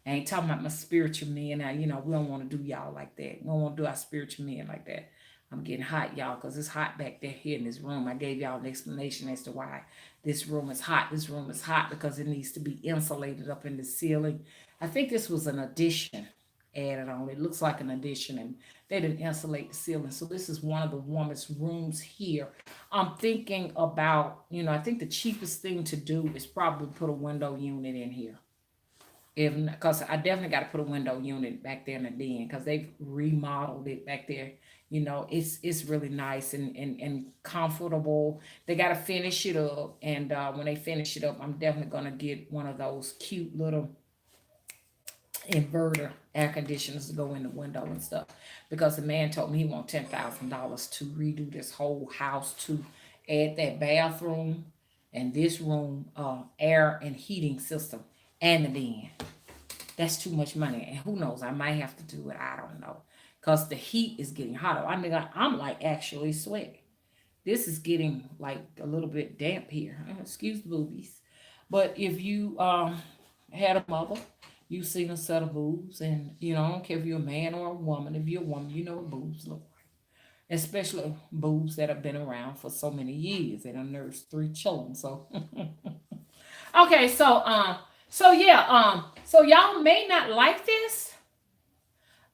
I ain't talking about my spiritual men. Now, we don't want to do y'all like that. We don't want to do our spiritual men like that. I'm getting hot, y'all, because it's hot back there here in this room. I gave y'all an explanation as to why this room is hot. This room is hot because it needs to be insulated up in the ceiling. I think this was an addition added on. It looks like an addition, and they didn't insulate the ceiling. So this is one of the warmest rooms here. I'm thinking about, I think the cheapest thing to do is probably put a window unit in here. If because I definitely got to put a window unit back there in the den because they've remodeled it back there. It's really nice and comfortable. They got to finish it up, and when they finish it up, I'm definitely gonna get one of those cute little inverter air conditioners to go in the window and stuff, because the man told me he want $10,000 to redo this whole house, to add that bathroom and this room air and heating system and the den. That's too much money, and who knows, I might have to do it. I don't know, because the heat is getting hotter. I mean, I'm like actually sweating. This is getting like a little bit damp here. Excuse the boobies. But if you had a mother, you've seen a set of boobs, and I don't care if you're a man or a woman. If you're a woman, you know what boobs look like, especially boobs that have been around for so many years and have nursed 3 children. So, okay, so yeah, so y'all may not like this,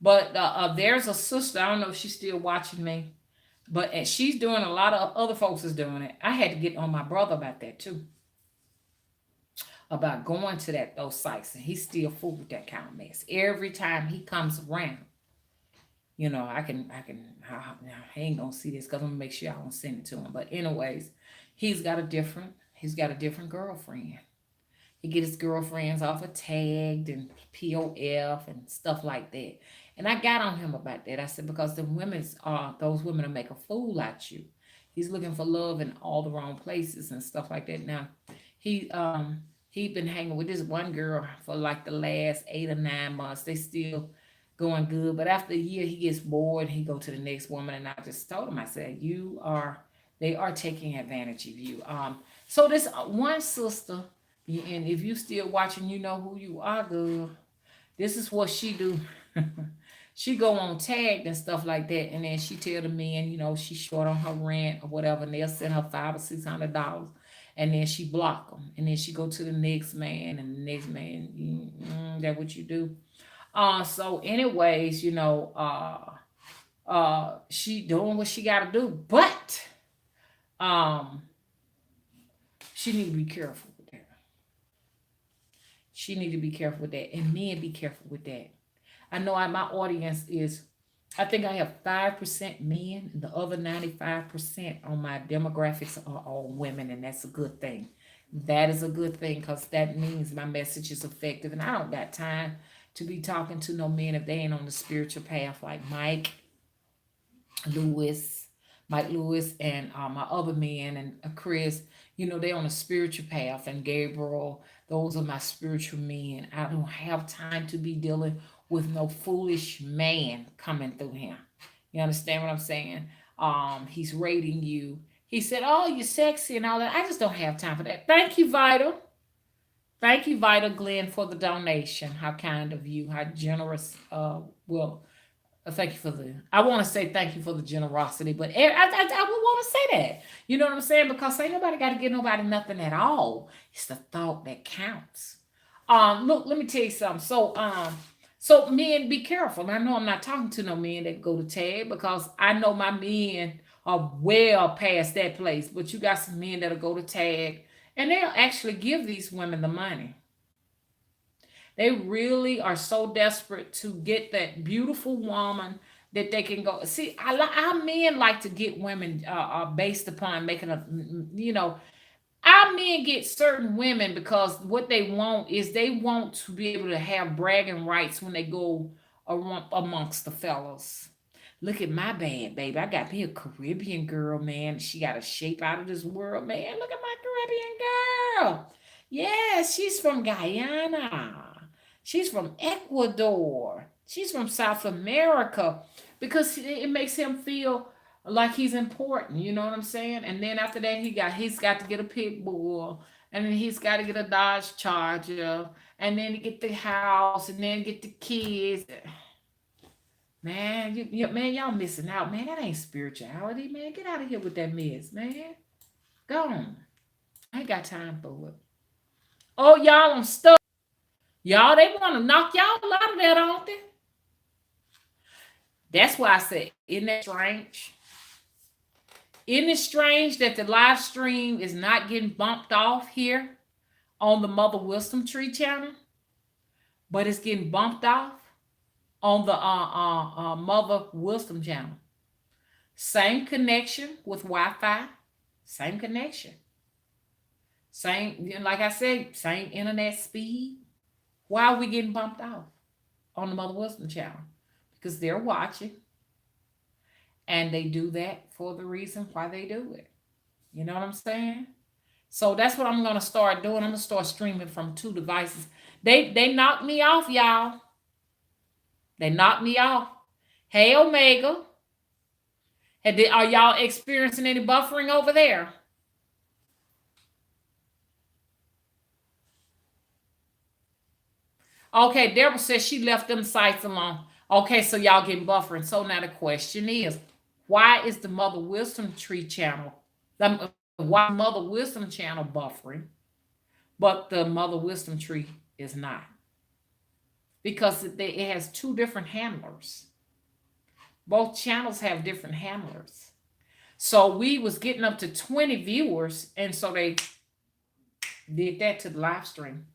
but there's a sister. I don't know if she's still watching me, but and she's doing, a lot of other folks is doing it. I had to get on my brother about that too, about going to those sites, and he's still full with that kind of mess. Every time he comes around, I ain't gonna see this because I'm gonna make sure I don't send it to him. But anyways, he's got a different girlfriend. He get his girlfriends off of tagged and POF and stuff like that. And I got on him about that. I said, because those women will make a fool out you. He's looking for love in all the wrong places and stuff like that. Now, he he been hanging with this one girl for like the last 8 or 9 months. They still going good, but after a year, he gets bored. He go to the next woman, and I just told him, I said, they are taking advantage of you. So this one sister, and if you still watching, you know who you are, girl. This is what she do. She go on tagged and stuff like that, and then she tell the men, she's short on her rent or whatever, and they'll send her $500 or $600, and then she block them, and then she go to the next man, and the next man, that what you do. So anyways, she doing what she got to do, but um, she need to be careful with that. She need to be careful with that, and men be careful with that. I know my audience is, I think I have 5% men, and the other 95% on my demographics are all women, and that's a good thing. That is a good thing, because that means my message is effective, and I don't got time to be talking to no men if they ain't on the spiritual path, like Lewis, Mike Lewis, and my other men, and Chris. They on a spiritual path, and Gabriel. Those are my spiritual men. I don't have time to be dealing with no foolish man coming through him. You understand what I'm saying? He's rating you. He said, "Oh, you're sexy and all that." I just don't have time for that. Thank you, Vital. Thank you, Vital Glenn, for the donation. How kind of you. How generous. Well, thank you for I want to say thank you for the generosity, but I would want to say that. You know what I'm saying? Because ain't nobody got to give nobody nothing at all. It's the thought that counts. Look, let me tell you something. So men, be careful. I know I'm not talking to no men that go to tag, because I know my men are well past that place. But you got some men that'll go to tag, and they'll actually give these women the money. They really are so desperate to get that beautiful woman that they can go see. Our men like to get women based upon making a, our men get certain women because what they want is they want to be able to have bragging rights when they go amongst the fellas. Look at my bad, baby. I got me a Caribbean girl, man. She got a shape out of this world, man. Look at my Caribbean girl. Yeah, she's from Guyana. She's from Ecuador. She's from South America because it makes him feel like he's important. You know what I'm saying? And then after that, he's got to get a pit bull, and then he's got to get a Dodge Charger, and then to get the house, and then get the kids. Man, man, y'all missing out, man. That ain't spirituality, man. Get out of here with that mess, man. Go on. I ain't got time for it. Oh, y'all, I'm stuck. Y'all, they want to knock y'all out of that, don't they? That's why I said, isn't that strange? Isn't it strange that the live stream is not getting bumped off here on the Mother Wisdom Tree channel, but it's getting bumped off on the Mother Wisdom channel? Same connection with Wi-Fi, same connection, same, like I said, same internet speed. Why are we getting bumped off on the Mother Wisdom channel? Because they're watching, and they do that for the reason why they do it. You know what I'm saying? So that's what I'm gonna start doing. I'm gonna start streaming from two devices. They knocked me off, y'all. They knocked me off. Hey Omega, are y'all experiencing any buffering over there? Okay, Deborah says she left them sites alone. Okay, so y'all getting buffering. So now the question is, why is the Mother Wisdom Tree channel, why Mother Wisdom channel buffering, but the Mother Wisdom Tree is not? Because it has two different handlers. Both channels have different handlers. So we was getting up to 20 viewers, and so they did that to the live stream.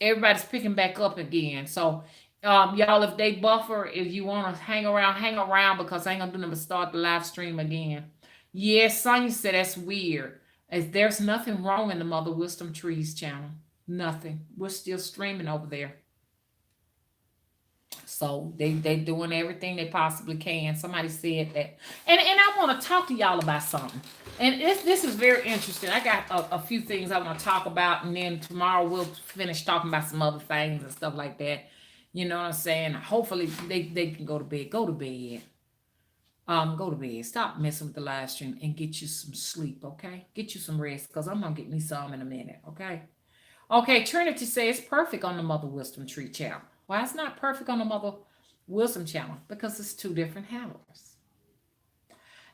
Everybody's picking back up again. So y'all, if they buffer, if you want to hang around because I ain't gonna do nothing but start the live stream again. Yes, Sonya said that's weird. As there's nothing wrong in the Mother Wisdom Trees channel. Nothing. We're still streaming over there. So they doing everything they possibly can. Somebody said that. And I want to talk to y'all about something. And this is very interesting. I got a few things I want to talk about, and then tomorrow we'll finish talking about some other things and stuff like that. You know what I'm saying? Hopefully they can go to bed. Go to bed. Go to bed. Stop messing with the live stream and get you some sleep, okay? Get you some rest, because I'm gonna get me some in a minute, okay? Okay, Trinity says it's perfect on the Mother Wisdom Tree channel. Why it's not perfect on the Mother Wisdom channel? Because it's two different handlers.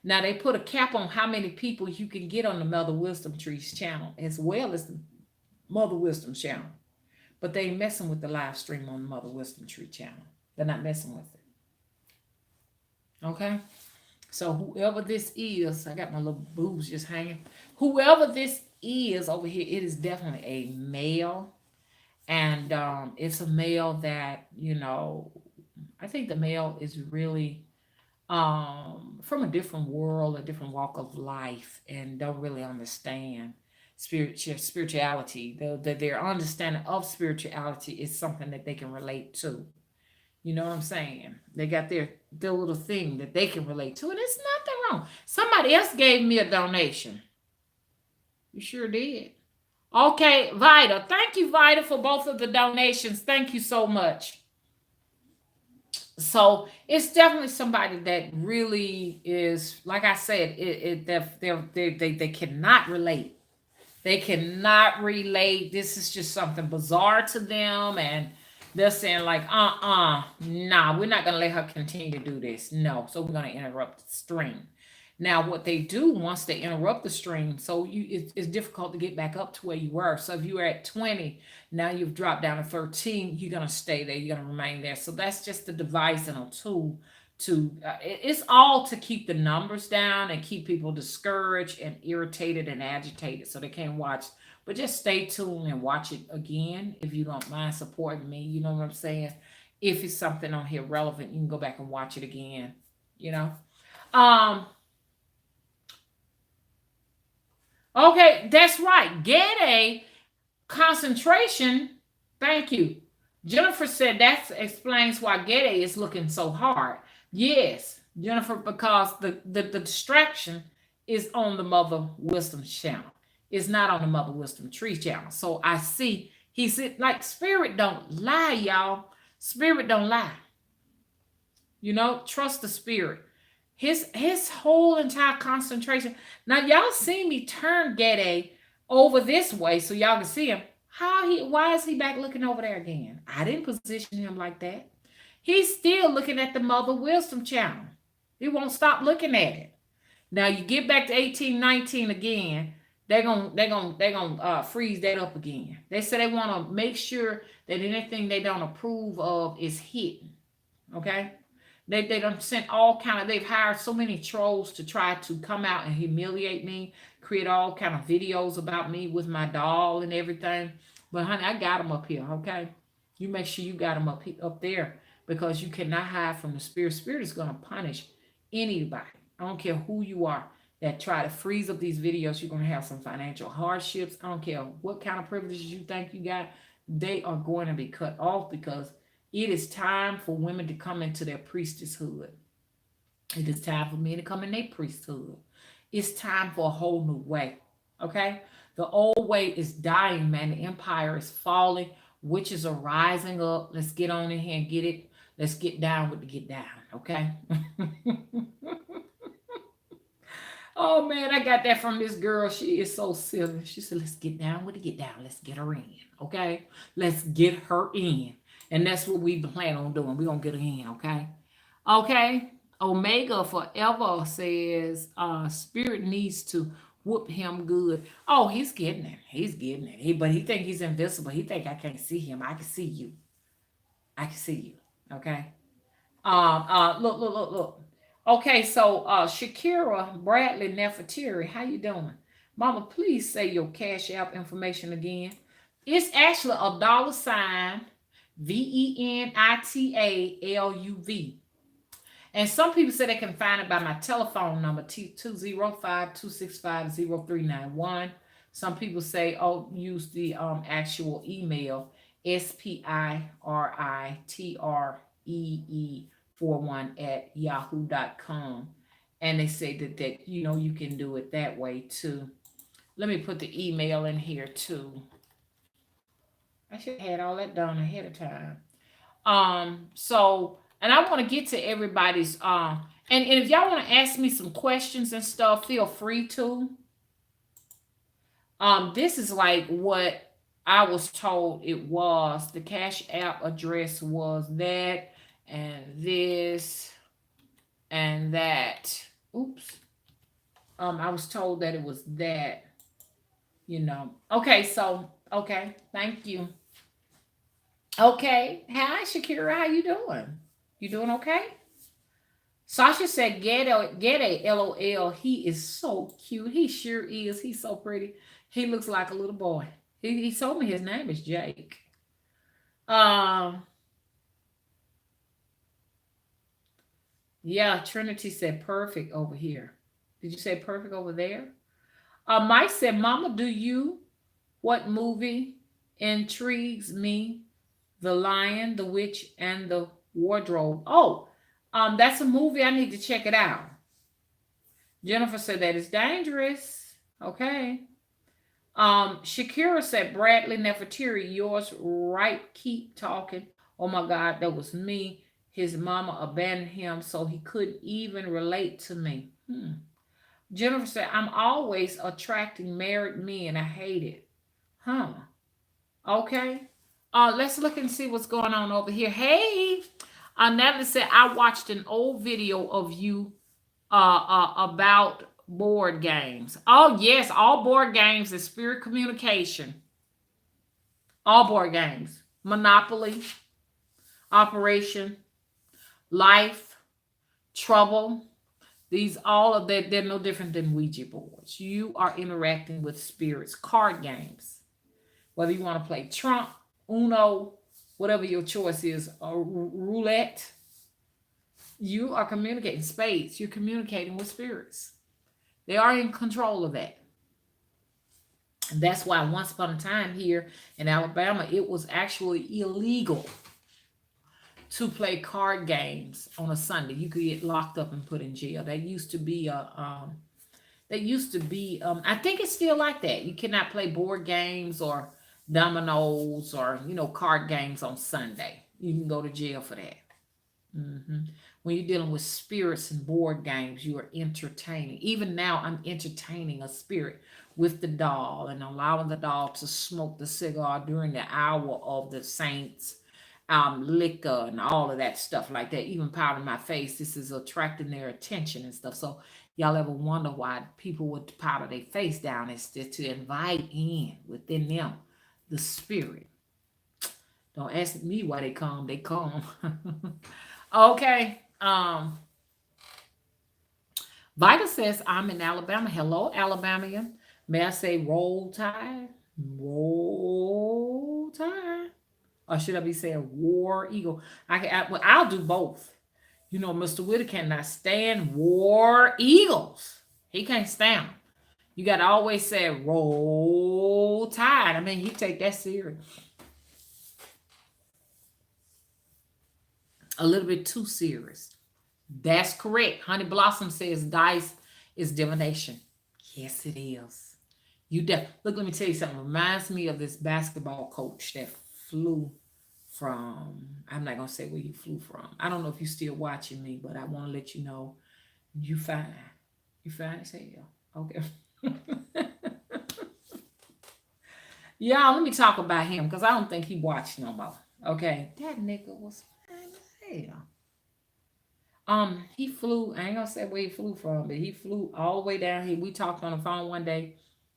Now they put a cap on how many people you can get on the Mother Wisdom Trees channel as well as the Mother Wisdom channel. But they ain't messing with the live stream on the Mother Wisdom Tree channel. They're not messing with it. Okay? So whoever this is, I got my little boobs just hanging. Whoever this is over here, it is definitely a male. And it's a male that, I think the male is really from a different world, a different walk of life, and don't really understand spirituality. Their understanding of spirituality is something that they can relate to. You know what I'm saying? They got their little thing that they can relate to, and it's nothing wrong. Somebody else gave me a donation. You sure did. Okay, Vida. Thank you, Vida, for both of the donations. Thank you so much. So it's definitely somebody that really is, like I said, they cannot relate. They cannot relate. This is just something bizarre to them, and they're saying like, nah, we're not gonna let her continue to do this. No, so we're gonna interrupt the stream. Now, what they do once they interrupt the stream, so it's difficult to get back up to where you were. So if you were at 20, now you've dropped down to 13, you're gonna stay there. You're gonna remain there. So that's just a device and a tool to. It's all to keep the numbers down and keep people discouraged and irritated and agitated, so they can't watch But just stay tuned and watch it again if you don't mind supporting me. You know what I'm saying? If it's something on here relevant, you can go back and watch it again. You know. Um. Okay, that's right. Ghede concentration. Thank you. Jennifer said that explains why Ghede is looking so hard. Yes, Jennifer, because the distraction is on the Mother Wisdom channel. It's not on the Mother Wisdom Tree channel. So I see he's like spirit don't lie, y'all. Spirit don't lie. You know, trust the spirit. His whole entire concentration. Now y'all see me turn Ghede over this way so y'all can see him. Why is he back looking over there again? I didn't position him like that. He's still looking at the Mother Wisdom channel. He won't stop looking at it. Now you get back to 1819 again, they're gonna freeze that up again. They say they want to make sure that anything they don't approve of is hidden. Okay? They don't send all kind of, they've hired so many trolls to try to come out and humiliate me, create all kind of videos about me with my doll and everything. But honey, I got them up here, okay? You make sure you got them up there, because you cannot hide from the spirit. Spirit is going to punish anybody. I don't care who you are that try to freeze up these videos. You're going to have some financial hardships. I don't care what kind of privileges you think you got. They are going to be cut off, because it is time for women to come into their priestesshood. It is time for men to come in their priesthood. It's time for a whole new way. Okay? The old way is dying, man. The empire is falling. Witches are rising up. Let's get on in here and get it. Let's get down with the get down. Okay? Oh man, I got that from this girl. She is so silly. She said, let's get down with the get down. Let's get her in. Okay? Let's get her in. And that's what we plan on doing. We're going to get her in, okay? Okay. Omega Forever says, Spirit needs to whoop him good. Oh, he's getting it. He's getting it. But he think he's invisible. He think I can't see him. I can see you. I can see you. Okay? Look. Okay, so Shakira Bradley Nefertiri, how you doing? Mama, please say your Cash App information again. It's actually $, VENITALUV. And some people say they can find it by my telephone number, 205-265-0391. Some people say, oh, use the actual email, SPIREE41@yahoo.com. And they say that you can do it that way too. Let me put the email in here too. I should have had all that done ahead of time. And I want to get to everybody's and if y'all want to ask me some questions and stuff, feel free to. This is like what I was told it was. The Cash App address was that and this and that. Oops. I was told that it was that, Okay, so okay, thank you. Okay. Hi, Shakira. How you doing? You doing okay? Sasha said, Ghede, LOL. He is so cute. He sure is. He's so pretty. He looks like a little boy. He told me his name is Jake. Yeah, Trinity said perfect over here. Did you say perfect over there? Mike said, Mama, what movie intrigues me? The Lion, the Witch, and the Wardrobe. Oh, that's a movie. I need to check it out. Jennifer said that is dangerous. Okay. Shakira said, Bradley Nefertiri, yours right. Keep talking. Oh my God, that was me. His mama abandoned him, so he couldn't even relate to me. Jennifer said, I'm always attracting married men. I hate it. Huh. Okay. Let's look and see what's going on over here. Hey, Natalie said, I watched an old video of you about board games. Oh, yes, all board games is spirit communication. All board games. Monopoly, Operation, Life, Trouble. These they're no different than Ouija boards. You are interacting with spirits. Card games. Whether you want to play Trump, Uno, whatever your choice is, or roulette, you are communicating. Spades, you're communicating with spirits. They are in control of that. And that's why once upon a time here in Alabama, it was actually illegal to play card games on a Sunday. You could get locked up and put in jail. That used to be I think it's still like that. You cannot play board games or dominoes or card games on Sunday. You can go to jail for that. hmm When you're dealing with spirits and board games, you are entertaining. Even now, I'm entertaining a spirit with the doll and allowing the doll to smoke the cigar during the hour of the saints, liquor and all of that stuff like that. Even powder my face. This is attracting their attention and stuff. So y'all ever wonder why people would powder their face down? It's to invite in within them the spirit. Don't ask me why they come. They come. Okay. Vita says, I'm in Alabama. Hello, Alabamian. May I say roll tide? Roll tide. Or should I be saying war eagle? Well, I'll do both. Mr. Witter cannot stand war eagles. He can't stand them. You got to always say roll tide. I mean, he take that serious. A little bit too serious. That's correct. Honey Blossom says dice is divination. Yes, it is. Look, let me tell you something. It reminds me of this basketball coach that flew from, I'm not gonna say where you flew from. I don't know if you're still watching me, but I want to let you know you fine. You fine as hell. Okay. Y'all, let me talk about him because I don't think he watched no more. Okay. That nigga was fine as hell. He flew, I ain't gonna say where he flew from, but he flew all the way down here. We talked on the phone one day.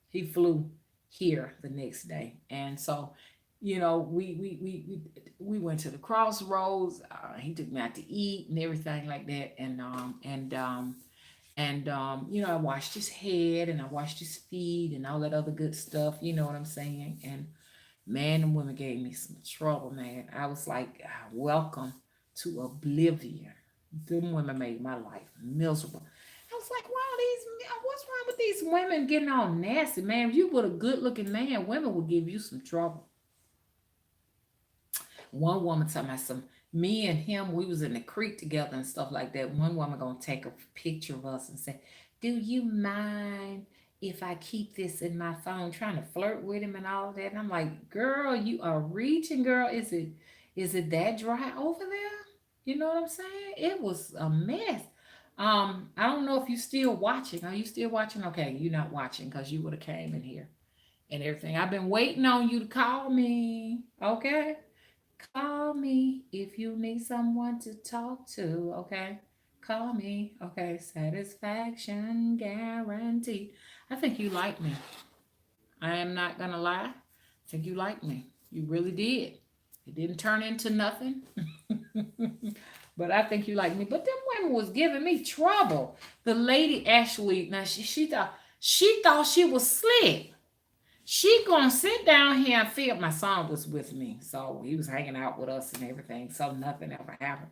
He flew here the next day. And so, we went to the crossroads. He took me out to eat and everything like that. I washed his head and I washed his feet and all that other good stuff. You know what I'm saying? And man, the women gave me some trouble, man. I was like, welcome to oblivion. Them women made my life miserable. I was like, wow, what's wrong with these women getting all nasty, man? If you were a good-looking man, women would give you some trouble. One woman told me me and him, we was in the creek together and stuff like that. One woman gonna take a picture of us and say, do you mind if I keep this in my phone, trying to flirt with him and all of that? And I'm like, girl, you are reaching, girl. Is it that dry over there? You know what I'm saying? It was a mess. I don't know if you're still watching. Are you still watching? Okay, you're not watching because you would have came in here and everything. I've been waiting on you to call me. Okay? Call me if you need someone to talk to. Okay? Call me. Okay? Satisfaction guaranteed. I think you like me. I am not going to lie. I think you like me. You really did. It didn't turn into nothing. But I think you like me. But them women was giving me trouble. The lady actually, now she thought she was slick. She gonna sit down here and feel my son was with me. So he was hanging out with us and everything. So nothing ever happened.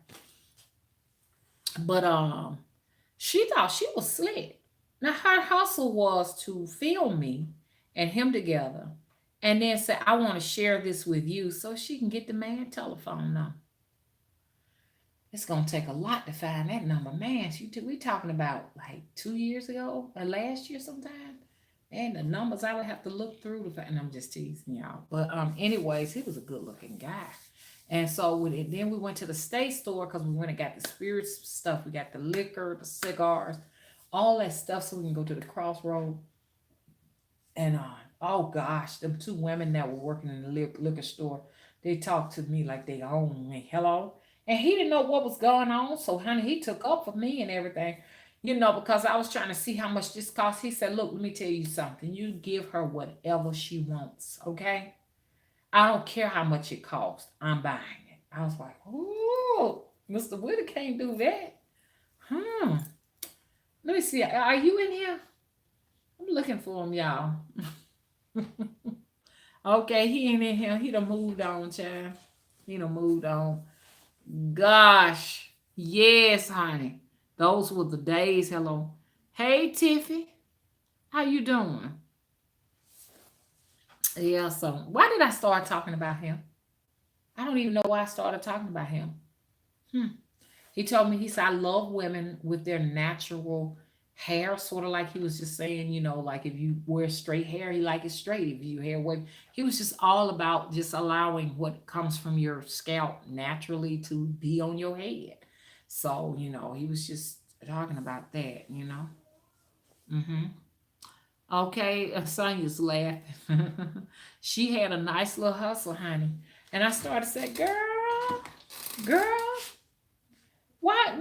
But she thought she was slick. Now her hustle was to film me and him together and then say, I want to share this with you so she can get the man telephone number. It's going to take a lot to find that number. Man, we talking about like 2 years ago or last year sometime. And the numbers I would have to look through to find. And I'm just teasing y'all. But anyways, he was a good looking guy. And so then we went to the state store because we went and got the spirits stuff. We got the liquor, the cigars, all that stuff so we can go to the crossroad. And oh gosh, them two women that were working in the liquor store, they talked to me like they owned me. Hello? And he didn't know what was going on. So, honey, he took up for me and everything, because I was trying to see how much this cost. He said, look, let me tell you something. You give her whatever she wants, okay? I don't care how much it costs. I'm buying it. I was like, ooh, Mr. Witter can't do that. Let me see. Are you in here? I'm looking for him, y'all. Okay, he ain't in here. He done moved on, child. He done moved on. Gosh. Yes, honey. Those were the days. Hello. Hey, Tiffy. How you doing? Yeah, so why did I start talking about him? I don't even know why I started talking about him. Hmm. He told me, he said, I love women with their natural hair, sort of like he was just saying, like if you wear straight hair, he like it straight. If you hair wave, he was just all about just allowing what comes from your scalp naturally to be on your head. So, he was just talking about that. Mm-hmm. Okay, Sonia's laughing. She had a nice little hustle, honey. And I started saying, girl, what,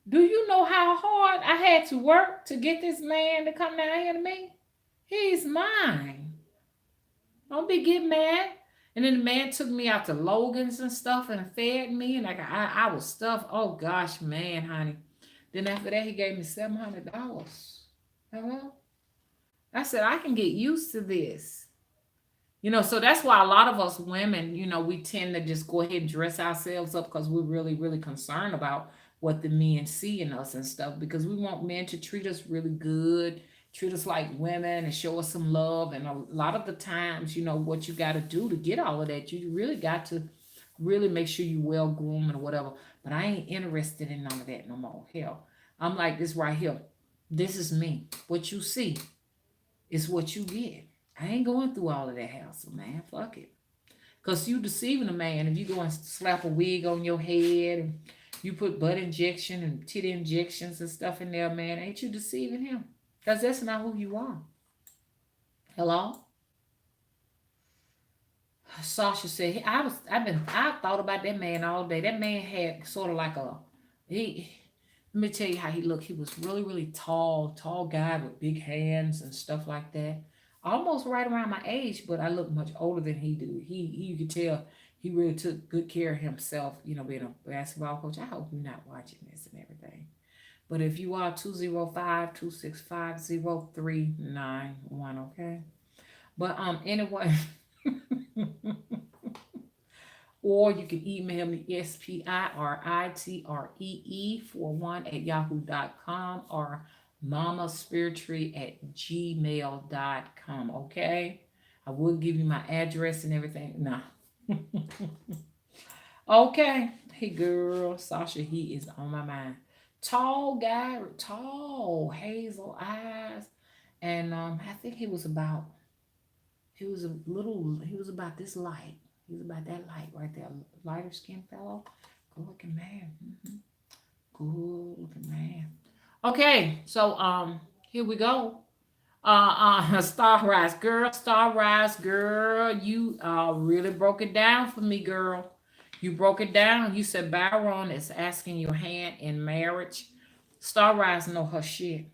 do you know how hard I had to work to get this man to come down here to me? He's mine. Don't be get mad. And then the man took me out to Logan's and stuff and fed me, and like I was stuffed. Oh gosh, man, honey. Then after that, he gave me $700. Hello? I said I can get used to this. So that's why a lot of us women, we tend to just go ahead and dress ourselves up because we're really, really concerned about what the men see in us and stuff because we want men to treat us really good, treat us like women and show us some love. And a lot of the times, what you got to do to get all of that, you really got to really make sure you well groomed or whatever. But I ain't interested in none of that no more. Hell, I'm like this right here. This is me. What you see is what you get. I ain't going through all of that hassle, man. Fuck it. Because you deceiving a man if you go and slap a wig on your head and you put butt injection and tit injections and stuff in there, man. Ain't you deceiving him? Because that's not who you are. Hello? Sasha said, I thought about that man all day. That man had sort of like he, let me tell you how he looked. He was really, really tall guy with big hands and stuff like that. Almost right around my age, but I look much older than he do. You could tell he really took good care of himself, being a basketball coach. I hope you're not watching this and everything. But if you are 205-265-0391, okay? But anyway, or you can email me spiritreee41 at yahoo.com or mamaspiritually at gmail.com. Okay, I will give you my address and everything. No. Okay, hey girl, Sasha, he is on my mind. Tall guy, tall, hazel eyes, and I think he was about this light. He was about that light right there. Lighter skinned fellow. Good looking man. Good looking man. Okay, so here we go. Star Rise girl, Star Rise girl, you really broke it down for me, girl. You broke it down. You said Byron is asking your hand in marriage. Star Rise know her shit.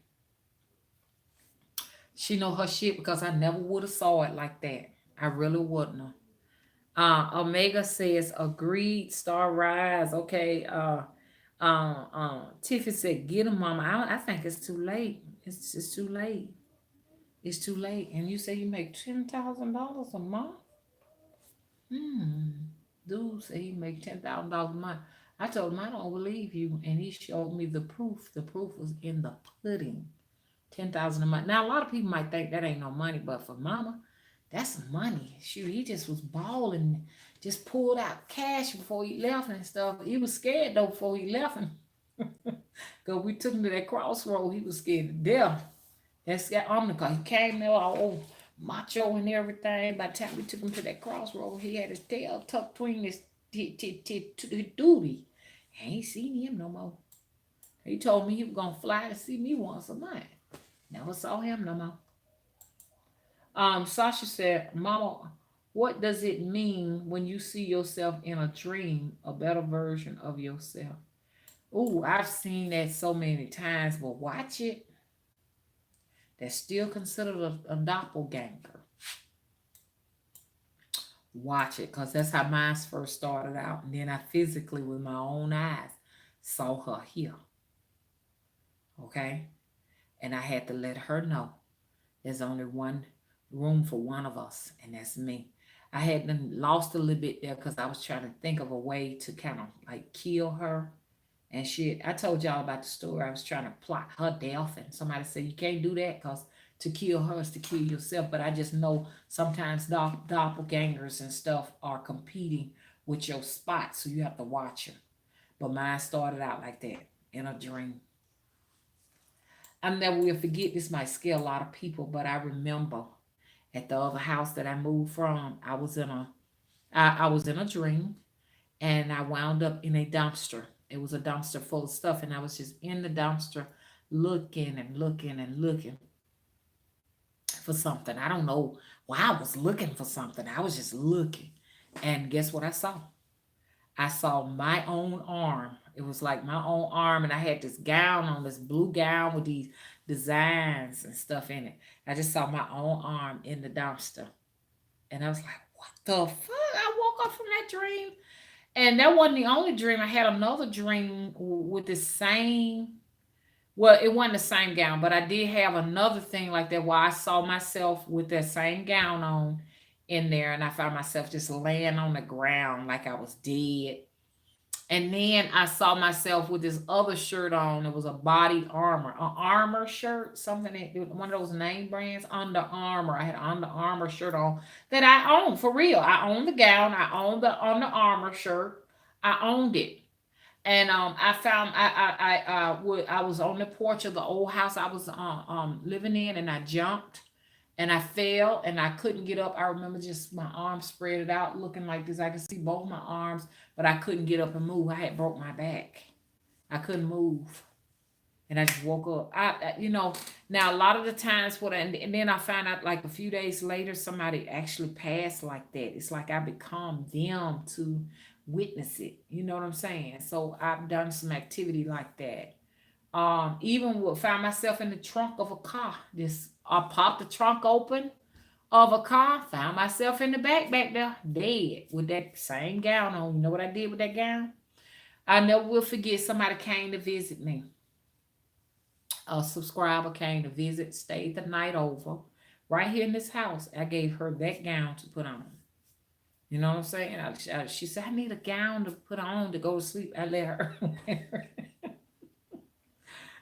She know her shit because I never would have saw it like that. I really wouldn't have. Omega says agreed. Star Rise. Okay. Tiffany said get him, mama. I think it's too late. It's too late. It's too late. And you say you make $10,000 a month. Hmm. Dude said he make $10,000 a month. I told him I don't believe you, and he showed me the proof. The proof was in the pudding. 10,000 a month. Now a lot of people might think that ain't no money, but for mama, that's money. Shoot, he just was balling, just pulled out cash before he left and stuff. He was scared though before he left, and because we took him to that crossroad, he was scared to death. That's that Omnicom. He came there all macho and everything. By the time we took him to that crossroad, he had his tail tucked between his doobie. I ain't seen him no more. He told me he was gonna fly to see me once a month. Never saw him no more. Sasha said, Mama, what does it mean when you see yourself in a dream, a better version of yourself? Oh, I've seen that so many times, but watch it. That's still considered a doppelganger. Watch it, because that's how mine first started out. And then I physically, with my own eyes, saw her here. Okay? And I had to let her know There's only one room for one of us, and that's me. I had been lost a little bit there because I was trying to think of a way to kind of like kill her and shit. I told y'all about the story. I was trying to plot her death, and somebody said you can't do that because to kill her is to kill yourself. But I just know sometimes doppelgangers and stuff are competing with your spot, so you have to watch her. But mine started out like that in a dream. I never will forget this. Might scare a lot of people, but I remember at the other house that I moved from, I was in a dream, and I wound up in a dumpster. It was a dumpster full of stuff, and I was just in the dumpster looking and looking and looking for something. I don't know why I was looking for something. I was just looking. And guess what I saw? I saw my own arm. It was like my own arm, and I had this gown on, this blue gown with these designs and stuff in it. I just saw my own arm in the dumpster. And I was like, what the fuck? I woke up from that dream. And that wasn't the only dream. I had another dream with the same, well, it wasn't the same gown, but I did have another thing like that where I saw myself with that same gown on in there, and I found myself just laying on the ground like I was dead. And then I saw myself with this other shirt on. It was a body armor, an armor shirt, something that one of those name brands, Under Armour. I had an Under Armour shirt on that I owned for real. I owned the gown. I owned the Under Armour shirt. I owned it. And I found I was on the porch of the old house I was living in, and I jumped and I fell and I couldn't get up. I remember just my arms spread it out, looking like this. I could see both my arms, but I couldn't get up and move. I had broke my back. I couldn't move, and I just woke up. Now a lot of the times and then I found out like a few days later somebody actually passed like that. It's like I become them to witness it. You know what I'm saying? So I've done some activity like that. Even found myself in the trunk of a car. This I popped the trunk open of a car, found myself in the back there, dead with that same gown on. You know what I did with that gown? I never will forget. Somebody came to visit me. A subscriber came to visit, stayed the night over, right here in this house. I gave her that gown to put on. You know what I'm saying? She said, I need a gown to put on to go to sleep. I let her wear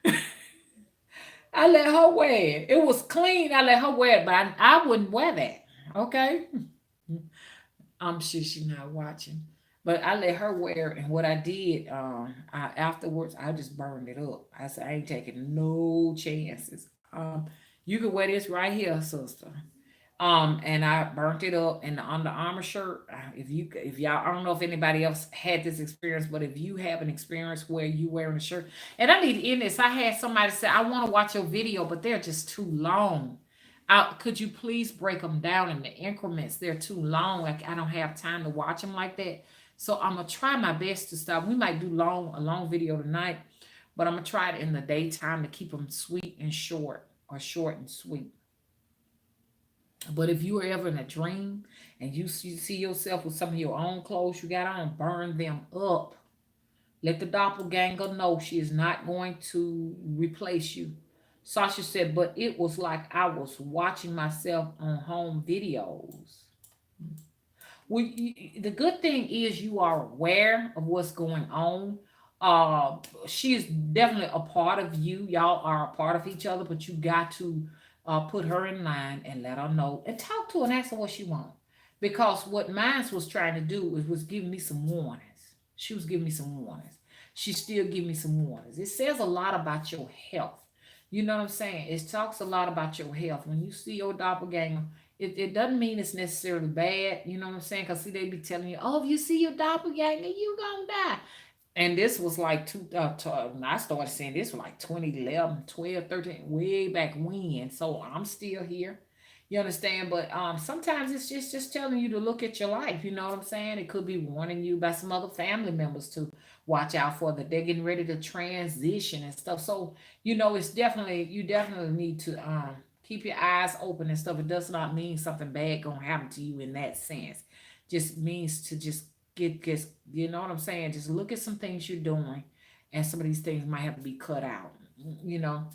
it. I let her wear it. It was clean. I let her wear it, but I wouldn't wear that. Okay? I'm sure she's not watching. But I let her wear it, and what I did, afterwards, I just burned it up. I said, I ain't taking no chances. You can wear this right here, sister. And I burnt it up in the Under Armour shirt. If y'all, I don't know if anybody else had this experience, but if you have an experience where you wearing a shirt, and I need to end this. I had somebody say, I want to watch your video, but they're just too long. Could you please break them down in the increments? They're too long. Like I don't have time to watch them like that. So I'm gonna try my best to stop. We might do a long video tonight, but I'm gonna try it in the daytime to keep them sweet and short, or short and sweet. But if you are ever in a dream and you see yourself with some of your own clothes you got on, burn them up. Let the doppelganger know she is not going to replace you. Sasha said, but it was like I was watching myself on home videos. The good thing is you are aware of what's going on. Uh, she is definitely a part of you. Y'all are a part of each other, but you got to put her in line and let her know and talk to her and ask her what she wants. Because what mine was trying to do was giving me some warnings. She was giving me some warnings. She still give me some warnings. It says a lot about your health. You know what I'm saying? It talks a lot about your health. When you see your doppelganger, it doesn't mean it's necessarily bad. You know what I'm saying? Because see, they be telling you, oh, if you see your doppelganger, you gonna die. And this was like I started saying this was like 2011, 12, 13, way back when. So I'm still here. You understand? But sometimes it's just telling you to look at your life. You know what I'm saying? It could be warning you by some other family members to watch out for that they're getting ready to transition and stuff. So it's definitely you definitely need to keep your eyes open and stuff. It does not mean something bad gonna happen to you in that sense. Just means to just get you know what I'm saying? Just look at some things you're doing, and some of these things might have to be cut out. You know,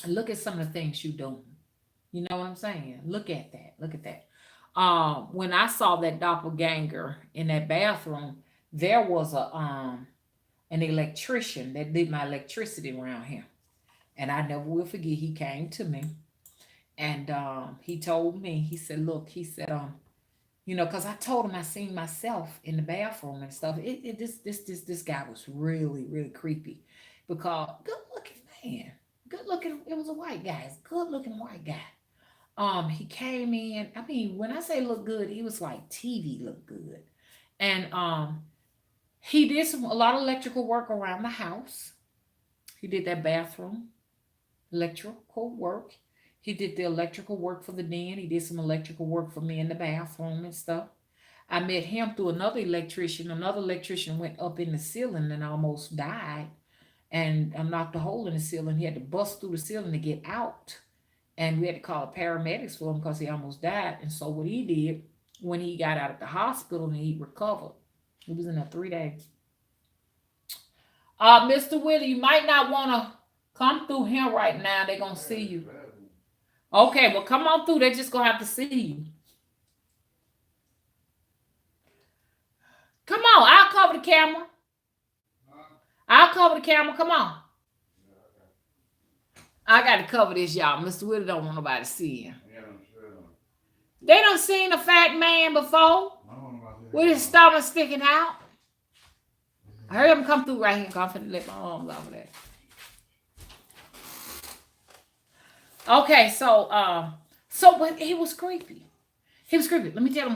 look at some of the things you're doing. You know what I'm saying? Look at that. Look at that. When I saw that doppelganger in that bathroom, there was a an electrician that did my electricity around here. And I never will forget, he came to me and he told me, he said, look, he said, because I told him I seen myself in the bathroom and stuff. This guy was really, really creepy because good looking man. Good looking, it was a white guy, good looking white guy. He came in. I mean, when I say look good, he was like TV look good. And he did a lot of electrical work around the house. He did that bathroom, electrical work. He did the electrical work for the den. He did some electrical work for me in the bathroom and stuff. I met him through another electrician. Another electrician went up in the ceiling and almost died and knocked a hole in the ceiling. He had to bust through the ceiling to get out. And we had to call the paramedics for him because he almost died. And so what he did, when he got out of the hospital and he recovered, he was in there 3 days. Mr. Willie, you might not want to come through here right now. They're going to see you. Okay, well, come on through. They're just going to have to see you. Come on. I'll cover the camera. I'll cover the camera. Come on. I got to cover this, y'all. Mr. Willie don't want nobody to see him. They done seen a fat man before with his stomach sticking out. I heard him come through right here. I'm finna let my arms off of that. Okay, but he was creepy. He was creepy. Let me tell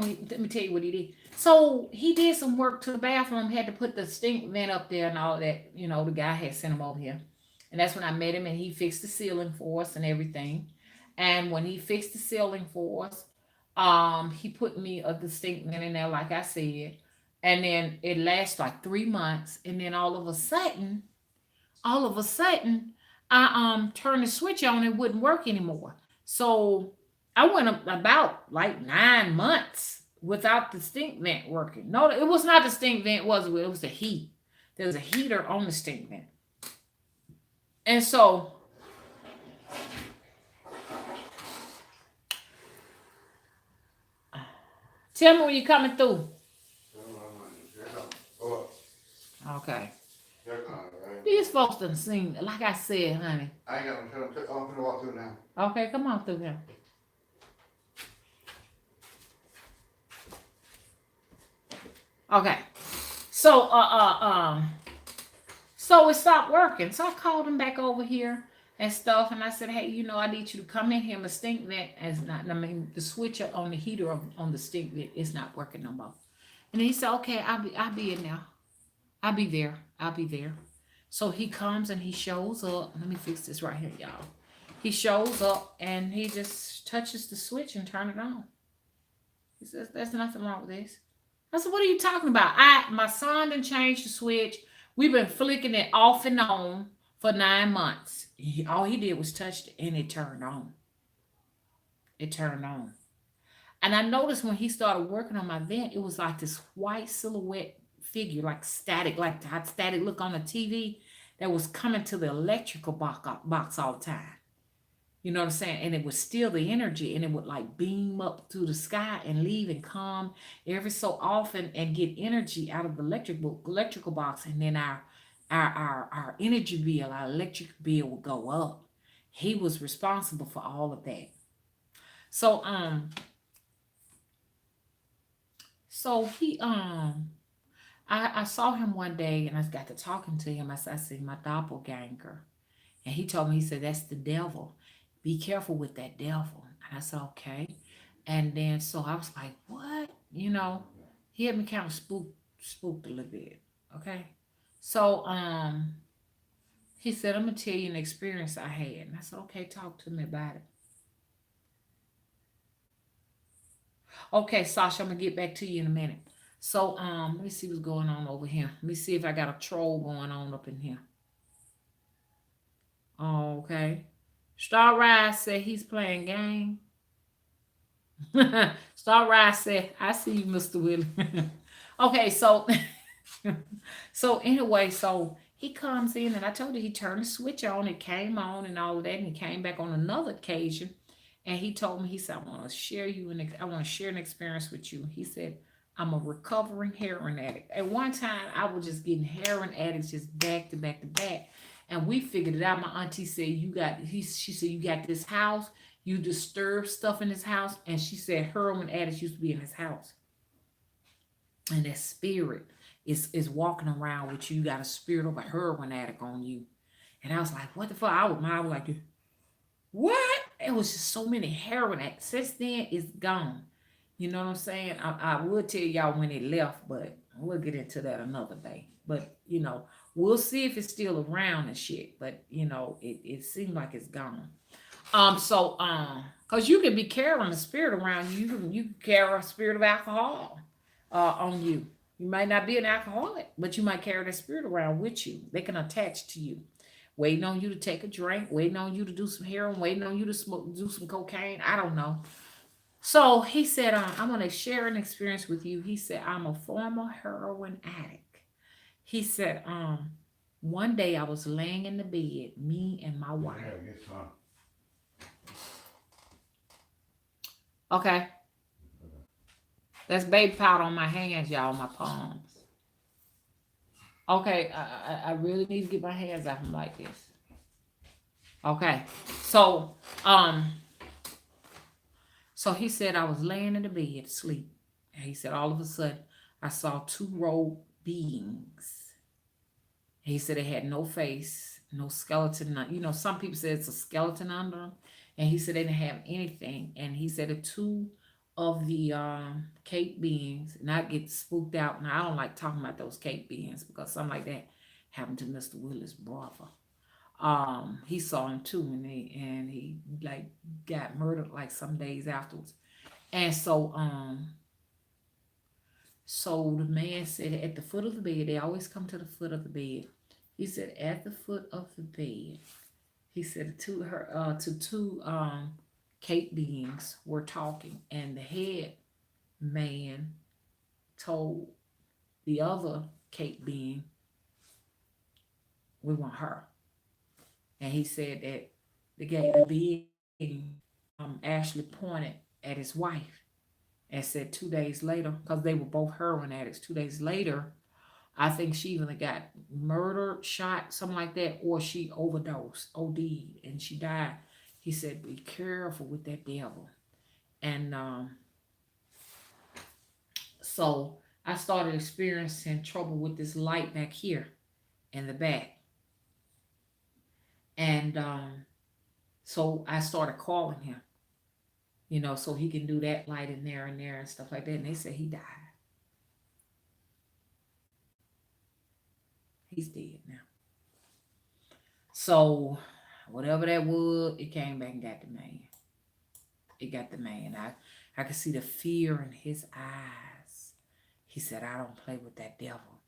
you what he did. So he did some work to the bathroom. He had to put the stink vent up there and all that. You know, the guy had sent him over here. And that's when I met him and he fixed the ceiling for us and everything. And when he fixed the ceiling for us, he put me a distinct in there, like I said. And then it lasts like 3 months. And then all of a sudden, I turned the switch on, it wouldn't work anymore. So I went about like 9 months without the stink vent working. No, it was not the stink vent, was it? It was the heat. There was a heater on the stink vent. And so tell me when you're coming through. Okay. These folks done seen, like I said, honey. I ain't got no time. I'm gonna walk through now. Okay, come on through here. Okay. So it stopped working. So I called him back over here and stuff, and I said, hey, I need you to come in here. My stink vent is not. I mean, the switch on the heater on the stink vent is not working no more. And he said, okay, I'll be in there. I'll be there. So he comes and he shows up. Let me fix this right here, y'all. He shows up and he just touches the switch and turn it on. He says, there's nothing wrong with this. I said, what are you talking about? My son done changed the switch. We've been flicking it off and on for 9 months. All he did was touch it and it turned on. It turned on. And I noticed when he started working on my vent, it was like this white silhouette figure, like static, like how static look on the TV that was coming to the electrical box all the time. You know what I'm saying? And it would steal the energy and it would like beam up through the sky and leave and come every so often and get energy out of the electrical box. And then our energy bill, our electric bill would go up. He was responsible for all of that. So he I saw him one day and I got to talking to him. I said, my doppelganger. And he told me, he said, that's the devil. Be careful with that devil. And I said, okay. And then so I was like, what? He had me kind of spooked a little bit. Okay. So he said, I'm gonna tell you an experience I had. And I said, okay, talk to me about it. Okay, Sasha, I'm gonna get back to you in a minute. So let me see what's going on over here. Let me see if I got a troll going on up in here. Okay. Star Rise said he's playing game. Star Rise said, I see you, Mr. Willie. Okay, so anyway, so he comes in and I told you he turned the switch on, it came on and all of that, and he came back on another occasion And he told me, he said, I want to share an experience with you. He said, I'm a recovering heroin addict. At one time, I was just getting heroin addicts just back to back to back. And we figured it out. My auntie said, she said, you got this house, you disturb stuff in this house. And she said, heroin addicts used to be in this house. And that spirit is walking around with you. You got a spirit of a heroin addict on you. And I was like, what the fuck? I was like, what? It was just so many heroin addicts. Since then, it's gone. You know what I'm saying? I would tell y'all when it left, but we'll get into that another day. But, we'll see if it's still around and shit. But, it seemed like it's gone. Cause you can be carrying a spirit around you. You can carry a spirit of alcohol on you. You might not be an alcoholic, but you might carry that spirit around with you. They can attach to you, waiting on you to take a drink, waiting on you to do some heroin, waiting on you to smoke, do some cocaine. I don't know. So he said, I'm going to share an experience with you. He said, I'm a former heroin addict. He said, one day I was laying in the bed, me and my wife. Okay. That's baby powder on my hands, y'all, my palms. Okay, I really need to get my hands off them like this. Okay, so he said I was laying in the bed asleep, and he said all of a sudden I saw two robed beings. He said it had no face, no skeleton. Some people say it's a skeleton under them, and he said they didn't have anything. And he said the two of the cake beings, and I get spooked out. And I don't like talking about those cake beings because something like that happened to Mr. Willis' brother. He saw him too, and he like got murdered like some days afterwards. And so the man said at the foot of the bed, they always come to the foot of the bed. He said at the foot of the bed, he said to two cake beings were talking, and the head man told the other cake being, we want her. And he said that the being actually pointed at his wife and said 2 days later, because they were both heroin addicts, 2 days later, I think she even got murdered, shot, something like that, or she overdosed, OD'd, and she died. He said, be careful with that devil. And so I started experiencing trouble with this light back here in the back. And so I started calling him, so he can do that light in there and stuff like that. And they said he died. He's dead now. So whatever that was, it came back and got the man. It got the man. I could see the fear in his eyes. He said, I don't play with that devil.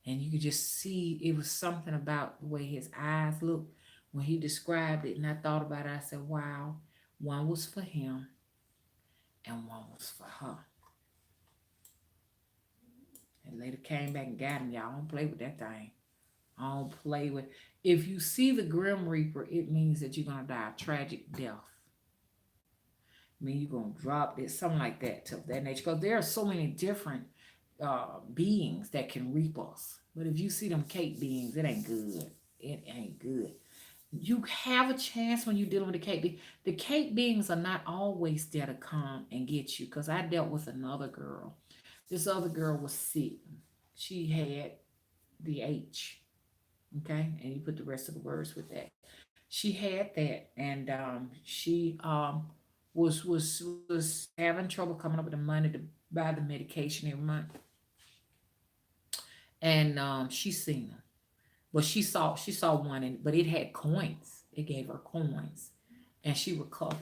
And you could just see it was something about the way his eyes looked when he described it. And I thought about it. I said, wow, one was for him and one was for her. And later came back and got him. Y'all don't play with that thing. I don't play with. If you see the Grim Reaper, it means that you're going to die a tragic death. I mean, you're going to drop it, something like that, to that nature. Because there are so many different beings that can reap us. But if you see them cake beings, it ain't good. It ain't good. You have a chance when you're dealing with the cake beings. The cake beings are not always there to come and get you. Because I dealt with another girl. This other girl was sick. She had the H. Okay, and you put the rest of the words with that. She had that, and she was having trouble coming up with the money to buy the medication every month. And she seen them, but she saw one, but it had coins. It gave her coins, and she recovered.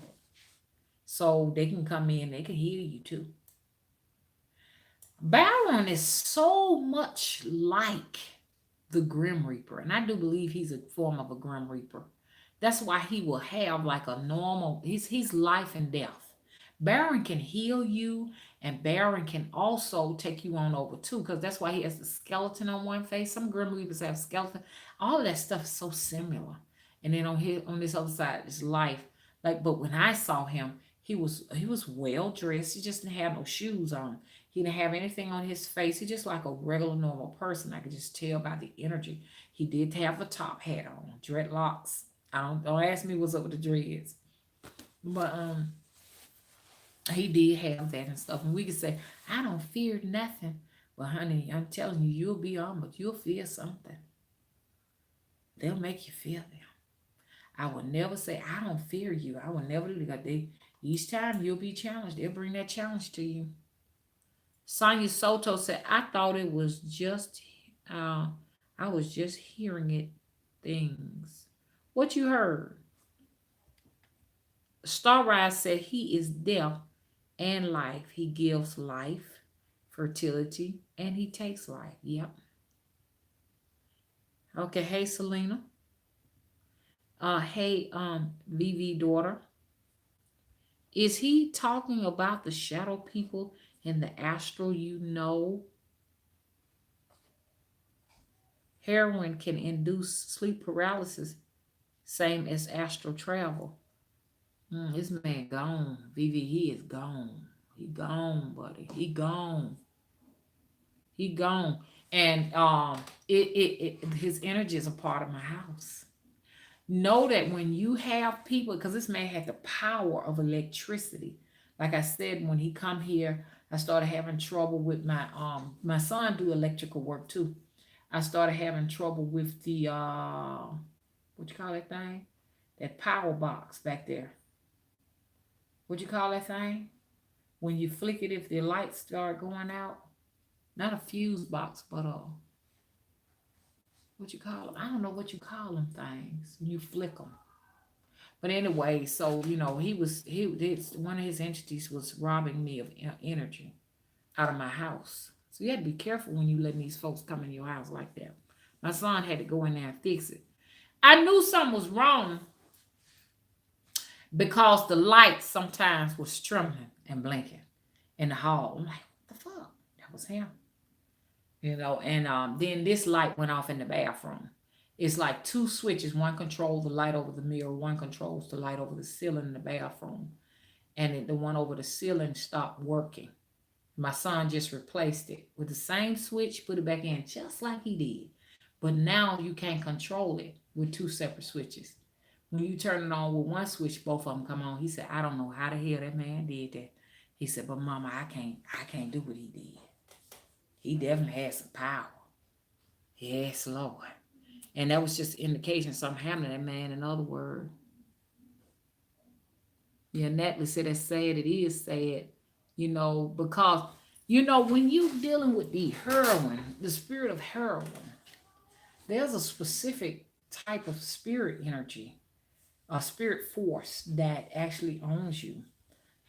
So they can come in, they can heal you too. Baron is so much like the Grim Reaper, and I do believe he's a form of a Grim Reaper. That's why he will have like a normal, he's life and death. Baron can heal you, and Baron can also take you on over too, because that's why he has the skeleton on one face. Some Grim Reapers have skeleton. All of that stuff is so similar. And then on this other side is life. Like, but when I saw him, he was well dressed. He just didn't have no shoes on. He didn't have anything on his face. He just like a regular normal person. I could just tell by the energy. He did have a top hat on, dreadlocks. Don't ask me what's up with the dreads. But he did have that and stuff. And we could say, I don't fear nothing. Well, honey, I'm telling you, you'll be on, but you'll fear something. They'll make you feel them. I will never say, I don't fear you. I will never do that. Each time you'll be challenged, they'll bring that challenge to you. Sonia Soto said, I thought it was just, I was just hearing it things. What you heard? Starrise said, he is death and life. He gives life, fertility, and he takes life. Yep. Okay, hey Selena. Hey, VV daughter. Is he talking about the shadow people in the astral? Heroin can induce sleep paralysis, same as astral travel. This man gone. VV, he is gone. He gone, buddy. He gone. He gone. And his energy is a part of my house. Know that when you have people, because this man had the power of electricity. Like I said, when he come here, I started having trouble with my son do electrical work too. I started having trouble with the what you call that thing? That power box back there. What you call that thing? When you flick it, if the lights start going out. Not a fuse box, but what you call them? I don't know what you call them things when you flick them. But anyway, so one of his entities was robbing me of energy out of my house. So you had to be careful when you letting these folks come in your house like that. My son had to go in there and fix it. I knew something was wrong because the lights sometimes was trembling and blinking in the hall. I'm like, what the fuck? That was him. And then this light went off in the bathroom. It's like two switches. One controls the light over the mirror. One controls the light over the ceiling in the bathroom. And the one over the ceiling stopped working. My son just replaced it with the same switch, put it back in just like he did. But now you can't control it with two separate switches. When you turn it on with one switch, both of them come on. He said, I don't know how the hell that man did that. He said, but mama, I can't do what he did. He definitely had some power. Yes, Lord. And that was just indication something happened to that man, in other words. Yeah, Natalie said that's sad. It is sad, because, when you're dealing with the heroin, the spirit of heroin, there's a specific type of spirit energy, a spirit force that actually owns you,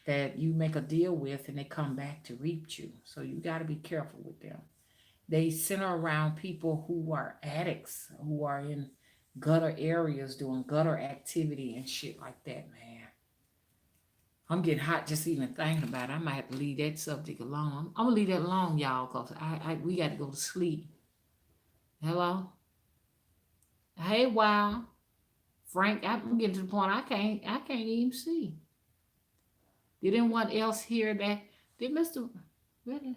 that you make a deal with and they come back to reap you. So you got to be careful with them. They center around people who are addicts, who are in gutter areas doing gutter activity and shit like that, man. I'm getting hot just even thinking about it. I might have to leave that subject alone. I'm going to leave that alone, y'all, because we got to go to sleep. Hello? Hey, wow. Frank, I'm getting to the point I can't even see. Did anyone else hear that? Did Mr. Really?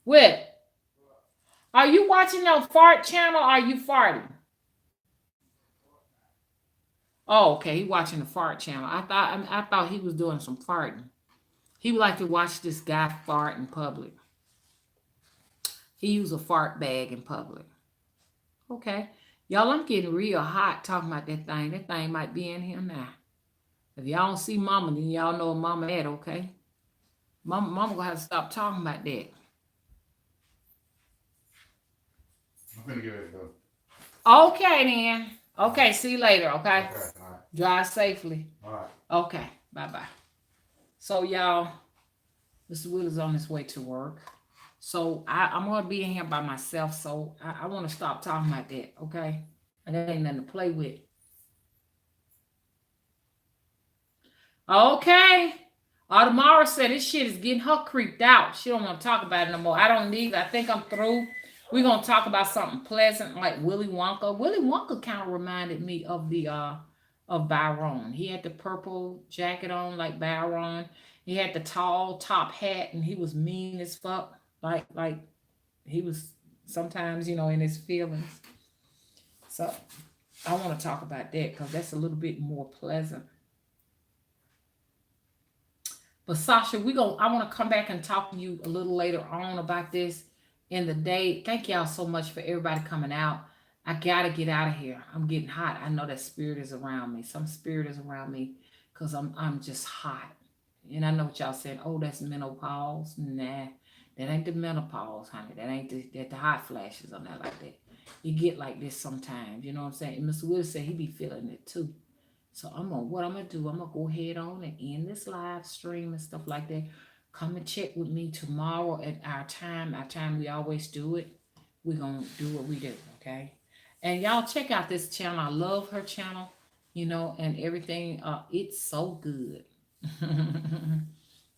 What? Are you watching your fart channel or are you farting? Oh, okay. He watching the fart channel. I thought he was doing some farting. He would like to watch this guy fart in public. He used a fart bag in public. Okay. Y'all, I'm getting real hot talking about that thing. That thing might be in here now. If y'all don't see mama, then y'all know mama at, okay? Mama gonna have to stop talking about that. I'm gonna give it a go. Okay, then. Okay, see you later, okay? Okay, all right. Drive safely. All right. Okay, bye-bye. So, y'all, Mr. Will is on his way to work. So, I'm going to be in here by myself, so I want to stop talking about that, okay? And that ain't nothing to play with. Okay. Audemara said this shit is getting her creeped out. She don't want to talk about it no more. I don't need it. I think I'm through. We're going to talk about something pleasant like Willy Wonka. Willy Wonka kind of reminded me of the of Byron. He had the purple jacket on like Byron. He had the tall top hat, and he was mean as fuck. Like he was sometimes, in his feelings. So I want to talk about that because that's a little bit more pleasant. But Sasha, I want to come back and talk to you a little later on about this in the day. Thank y'all so much for everybody coming out. I gotta get out of here. I'm getting hot. I know that spirit is around me. Some spirit is around me because I'm just hot. And I know what y'all saying. Oh, that's menopause. Nah, that ain't the menopause, honey. That ain't the hot flashes on that like that. You get like this sometimes. You know what I'm saying? And Mr. Willis said he be feeling it too. So what I'm gonna do, I'm gonna go ahead on and end this live stream and stuff like that. Come and check with me tomorrow at our time we always do it. We're gonna do what we do, okay? And y'all check out this channel. I love her channel, and everything. It's so good.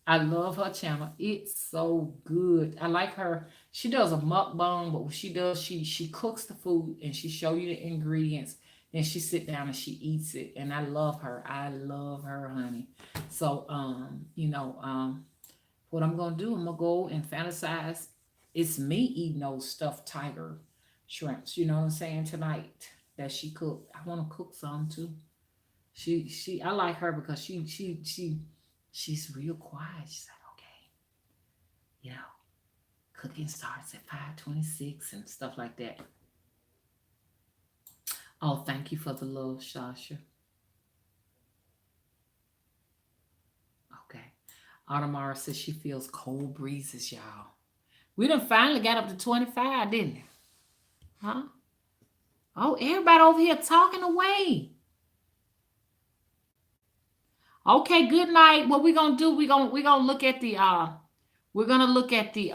I love her channel. It's so good. I like her. She does a mukbang, but what she does, she cooks the food and she show you the ingredients. Then she sit down and she eats it. And I love her. I love her, honey. So what I'm gonna do, I'm gonna go and fantasize. It's me eating those stuffed tiger shrimps. You know what I'm saying, tonight that she cooked. I want to cook some too. I like her because she's real quiet. She's like, okay, you know, cooking starts at 5:26 and stuff like that. Oh, thank you for the love, Sasha. Okay. Autumara says she feels cold breezes, y'all. We done finally got up to 25, didn't it? Huh? Oh, everybody over here talking away. Okay, good night. What we gonna do? We gonna look at the we're gonna look at the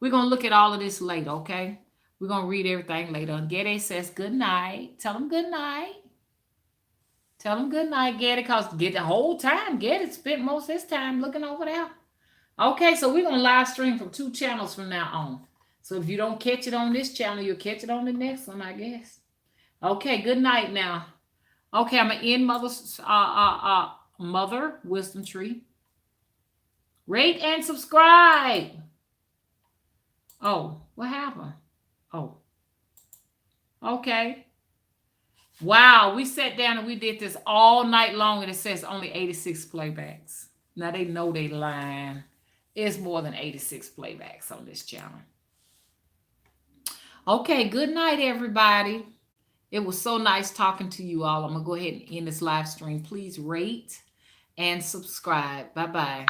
we're gonna look at all of this later, okay? We're gonna read everything later. Ghede says good night. Tell them good night. Tell them good night, Ghede, because get the whole time. Ghede spent most of his time looking over there. Okay, so we're gonna live stream from 2 channels from now on. So if you don't catch it on this channel, you'll catch it on the next one, I guess. Okay, good night now. Okay, I'm gonna end Mother Wisdom Tree. Rate and subscribe. Oh, what happened? Oh, okay. Wow, we sat down and we did this all night long, and it says only 86 playbacks. Now they know they lying. It's more than 86 playbacks on this channel. Okay, good night, everybody. It was so nice talking to you all. I'm going to go ahead and end this live stream. Please rate and subscribe. Bye-bye.